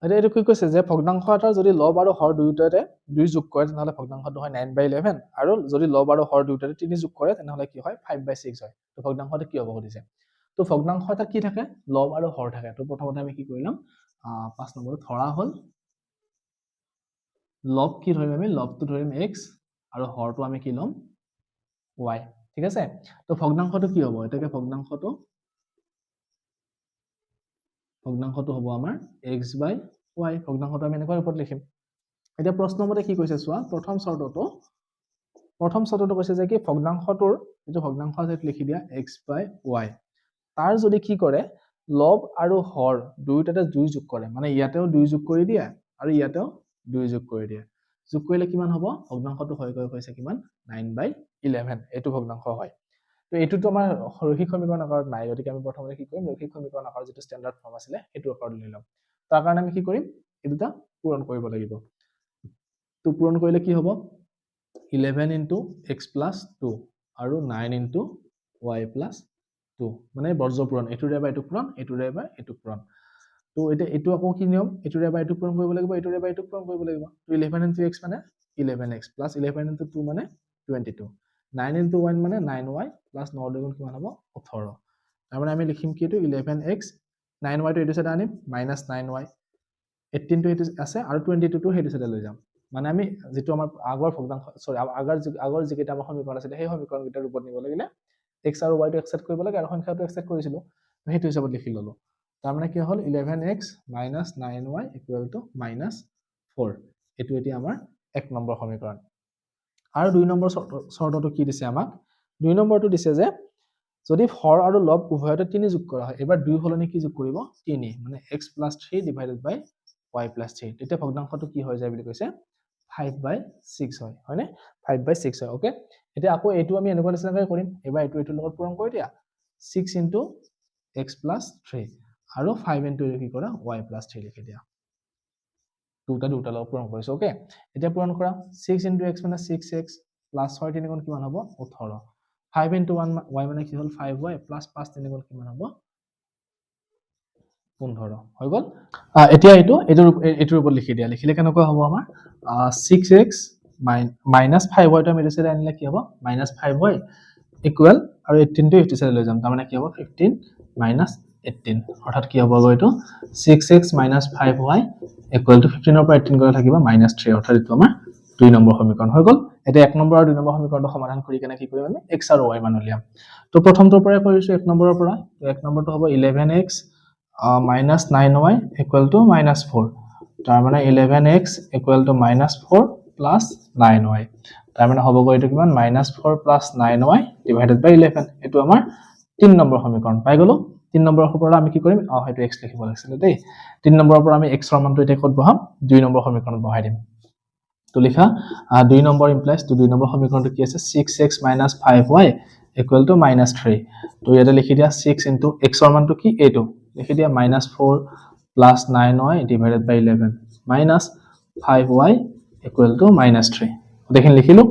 এটো কি কৈছে যে ভগ্নাংশ এটাৰ যদি লব আৰু হৰ দুয়োটাৰে 2 যোগ কৰে তেনহলে ভগ্নাংশটো হয় 9/11 আৰু যদি লব আৰু হৰ দুয়োটাৰে 3 যোগ কৰে তেনহলে কি হয় 5/6 হয় তো ভগ্নাংশটো কি হ'ব কৈছে তো ভগ্নাংশ এটা কি থাকে লব আৰু হৰ থাকে তো প্ৰথমতে আমি কি কৰিলাম 5 নম্বৰত ধৰা হল লব কি ধৰিম আমি লবটো ধৰিম x আৰু হৰটো আমি কি লম y ঠিক আছে তো ভগ্নাংশটো কি হ'ব এটাকে ভগ্নাংশটো হ'ব আমাৰ x/y ভগ্নাংশটো আমি এনেকৈ ৰূপত লিখিম এতিয়া প্ৰশ্ন মতে কি কৈছে চোৱা প্ৰথম শৰ্তটো কৈছে যে কি ভগ্নাংশটোৰ যেটো ভগ্নাংশ আছে লিখি দিয়া x/y তাৰ যদি কি কৰে লব আৰু হৰ দুয়োটাতে 2 যোগ কৰে মানে ইয়াতেও 2 যোগ কৰি দিয়া আৰু ইয়াতেও 2 যোগ কৰি দিয়া যোগ কৰিলে কিমান হ'ব ভগ্নাংশটো হৈ গৈ কৈছে কিমান 9/11 এটো ভগ্নাংশ হয় তো এটোটো আমাৰ ৰৈখিক সমীকৰণ আকাৰত নাই গতিকে আমি প্ৰথমতে কি কৰিম ৰৈখিক সমীকৰণ আকাৰৰ যেটো ষ্টেণ্ডাৰ্ড ফৰ্ম আছিল হেতু আকাৰত লৈ লম তাৰ কাৰণে আমি কি কৰিম এটোটা পূৰণ কৰিব লাগিব তো পূৰণ কৰিলে কি হ'ব 11 into x plus 2 আৰু 9 into y plus 2 মানে বৰ্জ পূৰণ এটোৰে বা এটো পূৰণ এটোৰে বা এটো পূৰণ তো এটা এটো আকৌ কি নিয়ম এটোৰে বা এটো পূৰণ কৰিব লাগিব এটোৰে বা এটো পূৰণ কৰিব লাগিব তো 11 into x মানে 11x plus 11 into 2 মানে 22 9 into 1 মানে 9y plus 9 দুগুণ কিমান হ'ব 18 তাৰ মানে আমি লিখিম কি এটো 11x 9y তো এটো সাইডে আনিম minus 9y 18 to এটো আছে আৰু 22 to হেতু সাইডে লৈ যাম মানে আমি যেটো আমাৰ আগৰ ভগ্নাংশ সৰি আগৰ যিকেইটা আমাৰ সমীকৰণ আছিল সেই সমীকৰণ কেইটাৰ ৰূপত নিব লাগিলে x আৰু y টো একচেপ্ট কৰিব লাগে আৰু সংখ্যাটো একচেপ্ট কৰিছিলো হেতু হিচাপত লিখি ললো তাৰ মানে কি হ'ল 11x minus 9y equal to minus 4 এটো এতিয়া আমাৰ 1 নম্বৰ সমীকৰণ আৰু 2 নম্বৰ শৰ্তটো কি দিছে আমাক 2 নম্বৰটো দিছে যে যদি হৰ আৰু লব উভয়তে 3 যোগ কৰা হয় এবাৰ 2 হলনি কি যোগ কৰিব 3 মানে x plus 3 divided by y plus 3 তেতিয়া ভগ্নাংশটো কি হৈ যায় বুলি কৈছে 5/6 হয় নে 5/6 হয় ওকে এতিয়া আকৌ এটো আমি এনেকুৱা নিচিনাকৈ কৰিম এবাৰ এটো লগত পূৰণ কৰি দিয়া 6 into x plus 3 আৰু 5 into কি কৰা y plus 3 লিখি দিয়া দুটা লগত পূৰণ কৰিছো ওকে এতিয়া পূৰণ কৰা 6 into x মানে 6x plus 6 3 গুণ কিমান হ'ব 18 5 into 1 y মানে কি হ'ল 5y plus 5 3 গুণ কিমান হ'ব 15 হৈ গল এতিয়া এটোৰ ওপৰত লিখি দিয়া লিখিলে কেনেকুৱা হ'ব আমাৰ 6x minus 5y টো আমি এটো সাইডে আনিলে কি হ'ব minus 5y equal আৰু 18 টো এটো সাইডে লৈ যাম তাৰ মানে কি হ'ব 15 minus 18 অৰ্থাৎ কি হ'ব গৈ এটো 6x minus 5y equal to 15 ৰ পৰা 18 গলে থাকিব -3 অৰ্থাৎ এটো আমাৰ 2 নম্বৰ সমীকৰণ হৈ গল এটা 1 নম্বৰ আৰু 2 নম্বৰ সমীকৰণটো সমাধান কৰি কেনে কি কৰিম আমি x আৰু y মান উলিয়াম তো প্ৰথমটোৰ পৰা কৰিছো 1 নম্বৰৰ পৰা 1 নম্বৰটো হ'ব 11x minus 9y equal to minus 4 তাৰ মানে 11x equal to minus 4 plus 9y তাৰ মানে হ'ব গৈ এটো কিমান minus 4 plus 9y divided by 11 এটো আমাৰ 3 নম্বৰ সমীকৰণ পাই গলো 3 নম্বৰৰ পৰা আমি কি কৰিম হেতু x লিখিব লাগিছিল দেই 3 নম্বৰৰ পৰা আমি x ৰ মানটো এতিয়া কত বহাম 2 নম্বৰ সমীকৰণত বহাই দিম তো লিখা 2 নম্বৰ ইমপ্লাইজ তো 2 নম্বৰ সমীকৰণটো কি আছে 6x minus 5y equal to -3 তো ইয়াতে লিখি দিয়া 6 into x ৰ মানটো কি এটো লিখি দিয়া -4 plus 9y divided by 11 minus 5y equal to -3 গোটেইখিনি লিখিলো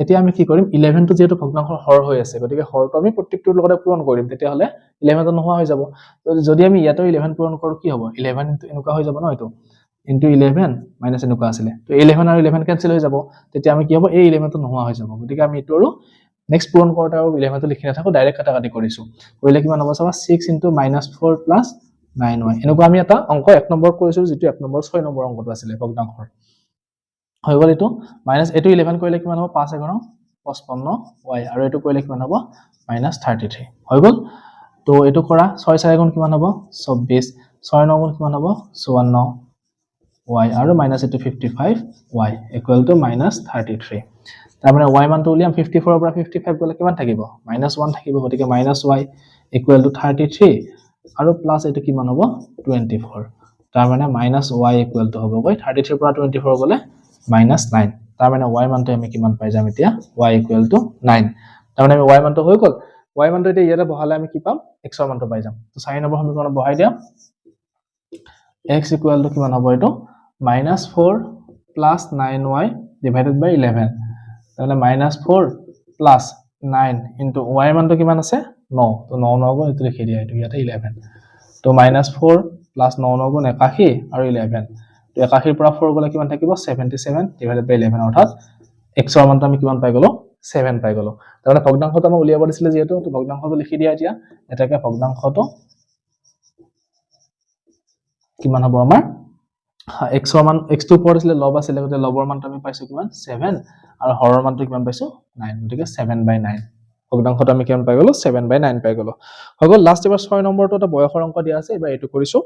এতিয়া আমি কি কৰিম 11 টো যেহেতু ভগ্নাংশৰ হৰ হৈ আছে গতিকে হৰটো আমি প্ৰত্যেকটোৰ লগতে পূৰণ কৰিম তেতিয়াহলে 11 টো নোহোৱা হৈ যাব যদি আমি ইয়াতো 11 পূৰণ কৰো কি হ'ব 11 এনেকুৱা হৈ যাব ন এটো into 11 minus এনেকুৱা আছিলে তো 11 আৰু 11 কেনসেল হৈ যাব তেতিয়া আমি কি হ'ব এই 11 টো নোহোৱা হৈ যাব গতিকে আমি এটো আৰু নেক্সট পূৰণ কৰোতে আৰু 11 টো লিখি নাথাকো ডাইৰেক্ট কাটাকাটি কৰিছো কৰিলে কিমান হ'ব চাবা 6 into -4 plus 9y এনেকুৱা আমি এটা অংক এক নম্বৰ কৰিছো যেটো এক নম্বৰ 6 নম্বৰ অংকটো আছিলে ভগ্নাংশৰ হৈ গ'ল এটো মাইনাস এটো 11 কৰিলে কিমান হ'ব 5 11 55y আৰু এটো কৰিলে কিমান হ'ব -33 হৈ গ'ল তো এটো কৰা 6 4 গুণ কিমান হ'ব 24 6 9 গুণ কিমান হ'ব 54 y আৰু minus এটো 55y equal to -33 তাৰ মানে y মানটো উলিয়াম 54 ৰ পৰা 55 গলে কিমান থাকিব -1 থাকিব গতিকে -y equal to 33 আৰু প্লাস এটো কিমান হ'ব 24 তাৰ মানে -y equal to হ'ব গৈ 33 ৰ পৰা 24 গলে -9 তাৰ মানে y মানটো আমি কিমান পাই যাম এতিয়া y equal to 9 তাৰ মানে y মানটো হৈ গল y মানটো এতিয়া ইয়াতে বহালে আমি কি পাম x ৰ মানটো পাই যাম তো 4 নম্বৰ সমীকৰণত বহাই দিম x equal to কিমান হ'ব এটো -4 plus 9y divided by 11 তাহলে -4 plus 9 into y মানটো কিমান আছে 9 তো 9 9 গুণ এটো লিখি দিয়া এটো ইয়াতে 11 তো -4 plus 9 9 গুণ 81 আৰু 11 তো 81 ৰ পৰা 4 গলে কিমান থাকিব 77 divided by 11 অৰ্থাৎ x ৰ মানটো আমি কিমান পাই গলো 7 পাই গলো তাহলে ভগ্নাংশটো আমি উলিয়াব দিছিলে যেহেতু তো ভগ্নাংশটো লিখি দিয়া এতিয়া এটাকে ভগ্নাংশটো কিমান হ'ব আমাৰ x ৰ মান x টো ওপৰত আছিল লব আছিল গতে লবৰ মানটো আমি পাইছো কিমান 7 আৰু হৰৰ মানটো কিমান পাইছো 9 গতিকে 7/9 ভগ্নাংশটো আমি কিমান পাই গলো 7/9 পাই গলো হৈ গল লাষ্ট এবাৰ 6 নম্বৰটো এটা বয়সৰ অংক দিয়া আছে এবাৰ এটো কৰিছো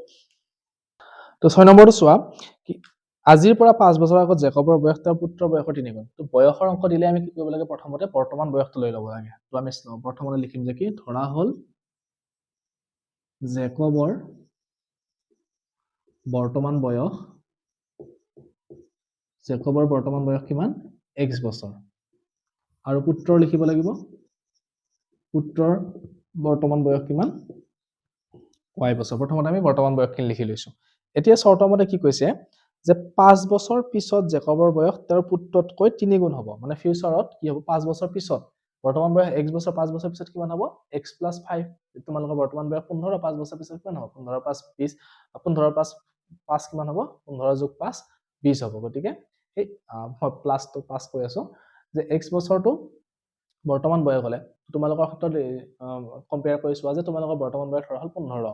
তো 6 নম্বৰটো চোৱা আজিৰ পৰা 5 বছৰ আগত জেকবৰ বয়স তাৰ পুত্ৰৰ বয়সৰ 3 গুণ তো বয়সৰ অংক দিলে আমি কি কৰিব লাগে প্ৰথমতে বৰ্তমান বয়সটো লৈ ল'ব লাগে তো আমি প্ৰথমতে লিখিম যে কি ধৰা হল জেকবৰ বৰ্তমান বয়স জেকবৰ বৰ্তমান বয়স কিমান x বছৰ আৰু পুত্ৰৰ লিখিব লাগিব পুত্ৰৰ বৰ্তমান বয়স কিমান y বছৰ প্ৰথমতে আমি বৰ্তমান বয়সখিনি লিখি লৈছো এতিয়া শৰ্তমতে কি কৈছে যে 5 বছৰ পিছত জেকবৰ বয়স তাৰ পুত্ৰতকৈ 3 গুণ হ'ব মানে ফিউচাৰত কি হ'ব 5 বছৰ পিছত বৰ্তমান বয়স x বছৰ 5 বছৰ পিছত কিমান হ'ব x + 5 তোমালোকৰ বৰ্তমান বয়স 15 5 বছৰ পিছত কিমান হ'ব 15 5 20 15 5 5 কিমান হ'ব 15 + 5 20 হ'ব গতিকে এই প্লাস তো পাস কৈ আছো যে x বছৰটো বৰ্তমান বয়স হলে তোমালোকৰ ক্ষেত্ৰত কম্পেয়াৰ কৰি চোৱা যে তোমালোকৰ বৰ্তমান বয়স ধৰা হল 15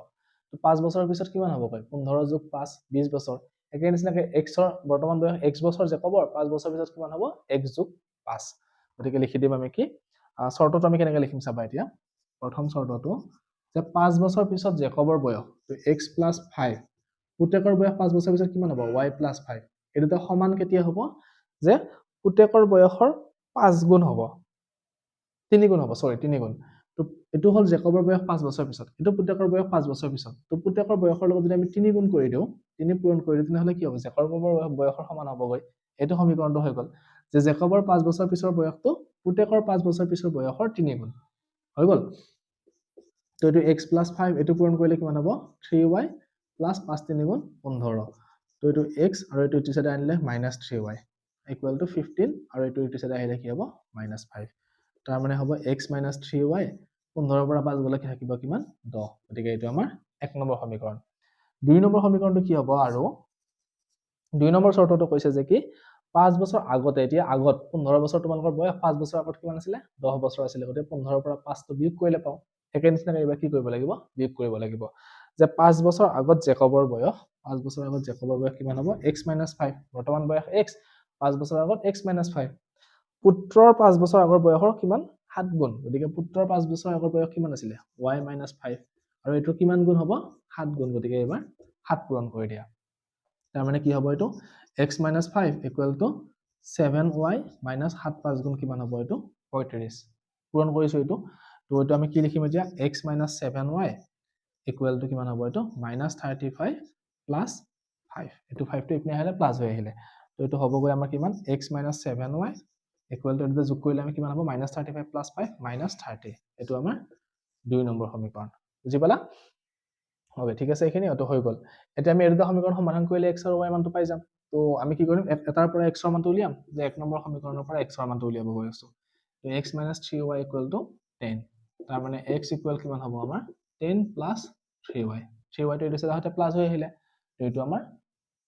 তো 5 বছৰৰ পিছত কিমান হ'ব কয় 15 + 5 20 বছৰ একে নিচিনাকে x ৰ বৰ্তমান বয়স x বছৰ জেকবৰ 5 বছৰ পিছত কিমান হ'ব x + 5 গতিকে লিখি দিম আমি কি শৰ্তটো আমি কেনেকৈ লিখিম চাবা এতিয়া প্ৰথম শৰ্তটো যে 5 বছৰ পিছত জেকবৰ বয়স তো x + 5 পুতেকৰ বয়স 5 বছৰ পিছত কিমান হ'ব y + 5 এই দুটা সমান কেতিয়া হ'ব যে পুতেকৰ বয়সৰ 5 গুণ হ'ব 3 গুণ হ'ব সৰি 3 গুণ তো এটো হল জেকবৰ বয়স 5 বছৰ পিছত এটো পুতেকৰ বয়স 5 বছৰ পিছত তো পুতেকৰ বয়সৰ লগত যদি আমি 3 গুণ কৰি দিও 3 পূৰণ কৰি দিও তেনেহলে কি হ'ব জেকবৰ বয়সৰ সমান হ'বগৈ এটো সমীকৰণটো হৈ গল যে জেকবৰ 5 বছৰ পিছৰ বয়সটো পুতেকৰ 5 বছৰ পিছৰ বয়সৰ 3 গুণ হৈ গল তো এটো x + 5 এটো পূৰণ কৰিলে কিমান হ'ব 3y + 5 3 গুণ 15 তো এটো x আৰু এটো ইটো সাইডে আনিলে -3y equal to 15 আৰু এটো ইটো সাইডে আহিলে কি হ'ব -5 তাৰ মানে হ'ব x - 3y 15 ৰ পৰা 5 গলে কি থাকিব কিমান 10 গতিকে এটো আমাৰ 1 নম্বৰ সমীকৰণ 2 নম্বৰ সমীকৰণটো কি হ'ব আৰু 2 নম্বৰ শৰ্তটো কৈছে যে কি 5 বছৰ আগতে এতিয়া আগত 15 বছৰ তোমালোকৰ বয়স 5 বছৰ আগত কিমান আছিল 10 বছৰ আছিল গতে 15 ৰ পৰা 5 টো বিয়োগ কৰিলে পাও একে নিচিনাকৈ এবাৰ কি কৰিব লাগিব বিয়োগ কৰিব লাগিব যে 5 বছৰ আগত জেকবৰ বয়স 5 বছৰ আগত জেকবৰ বয়স কিমান হ'ব x - 5 বৰ্তমান বয়স x 5 বছৰ আগত x - 5 পুত্ৰৰ 5 বছৰ আগৰ বয়সৰ কিমান 7 গুণ গতিকে পুত্ৰৰ 5 বছৰ আগৰ বয়স কিমান আছিল y - 5 আৰু এটো কিমান গুণ হ'ব 7 গুণ গতিকে এবাৰ 7 পূৰণ কৰি দিয়া তাৰ মানে কি হ'ব এটো x - 5 7y - 7 5 গুণ কিমান হ'ব এটো 35 পূৰণ কৰিছো এটো তো এটো আমি কি লিখিম এতিয়া x - 7y কিমান হ'ব এটো -35 + 5 এটো 5 টো ইপিনে আহিলে প্লাস হৈ আহিলে তো এটো হ'ব গৈ আমাৰ কিমান x - 7y এটো যোগ কৰিলে আমি কিমান হ'ব -35 + 5 -30 এটো আমাৰ 2 নম্বৰ সমীকৰণ বুজি পালা হবে ঠিক আছে এইখিনি অটো হৈ গ'ল এতিয়া আমি এই দুটা সমীকৰণ সমাধান কৰিলে x আৰু y মানটো পাই যাম তো আমি কি কৰিম এটাৰ পৰা x ৰ মানটো উলিয়াম যে 1 নম্বৰ সমীকৰণৰ পৰা x ৰ মানটো উলিয়াব গৈ আছো তো x - 3y = 10 তাৰ মানে x ইকুৱেল কিমান হ'ব আমাৰ 10 + 3y 3y টো এইটো সাথে সাথে প্লাস হৈ আহিলে তো এইটো আমাৰ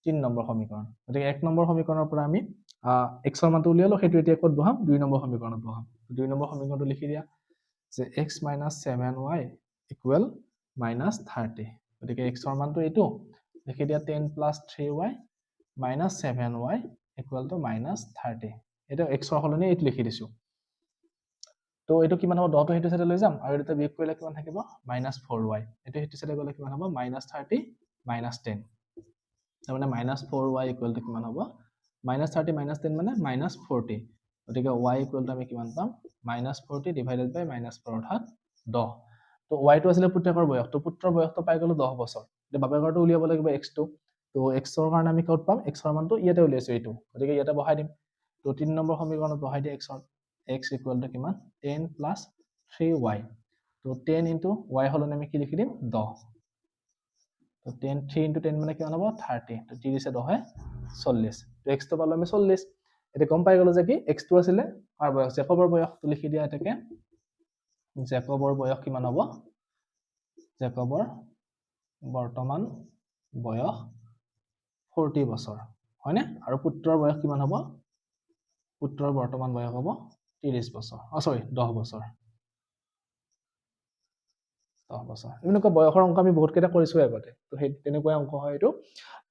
3 নম্বৰ সমীকৰণ গতিকে 1 নম্বৰ সমীকৰণৰ পৰা আমি x ৰ মানটো উলিয়ালো সেইটো এতিয়া ক'ত বহাম 2 নম্বৰ সমীকৰণত বহাম 2 নম্বৰ সমীকৰণটো লিখি দিয়া যে x - 7y = -30 গতিকে x ৰ মানটো এইটো লিখি দিয়া 10 + 3y - 7y = -30 এটা x ৰ সলনি এইটো লিখি দিছো তো এইটো কিমান হ'ব 10 টো হেতু সাইডে লৈ যাম আৰু এটা বিয়োগ কৰিলে কিমান থাকিব -4y এইটো হেতু সাইডে গলে কিমান হ'ব -30 - 10 তাৰ মানে -4y = কিমান হ'ব -30 - 10 মানে -40 গতিকে y = আমি কিমান পাম -40 / -4 অৰ্থাৎ 10 তো y টো আছিল পুত্ৰকৰ বয়স তো পুত্ৰৰ বয়সটো পাই গলো 10 বছৰ এতিয়া বাপেকৰটো উলিয়াব লাগিব x টো তো x ৰ কাৰণে আমি ক'ত পাম x ৰ মানটো ইয়াতে উলিয়াইছো এইটো গতিকে ইয়াতে বহাই দিম তো 3 নম্বৰ সমীকৰণত বহাই দিয়া x = কিমান 10 + 3y তো 10 * y হলনে আমি কি লিখি দিম 10 তো 10 3 * 10 মানে কিমান হ'ব 30 তো 30 * 10 হয় 40 তো x টো পালো আমি 40 এতিয়া গম পাই গলো যে কি x টো আছিল কাৰ বয়স জেকবৰ বয়স তো লিখি দিয়া এটাকে জেকবৰ বয়স কিমান হ'ব জেকবৰ বৰ্তমান বয়স 40 বছৰ হয়নে আৰু পুত্ৰৰ বয়স কিমান হ'ব পুত্ৰৰ বৰ্তমান বয়স হ'ব 30 বছৰ সৰি 10 বছৰ 10 বছৰ এনেকুৱা বয়সৰ অংক আমি বহুত কেইটা কৰিছো আগতে তো সেই তেনেকুৱা অংক হয় এইটো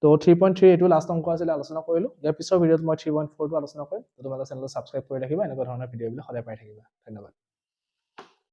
তো 3.3 এইটো লাষ্ট অংক আছিল আলোচনা কৰিলো ইয়াৰ পিছৰ ভিডিঅত মই 3.4 টো আলোচনা কৰিম তো তোমালোকে চেনেলটো সাবস্ক্ৰাইব কৰি ৰাখিবা এনেকুৱা ধৰণৰ ভিডিঅ'বিলাক সদায় পাই থাকিবা ধন্যবাদ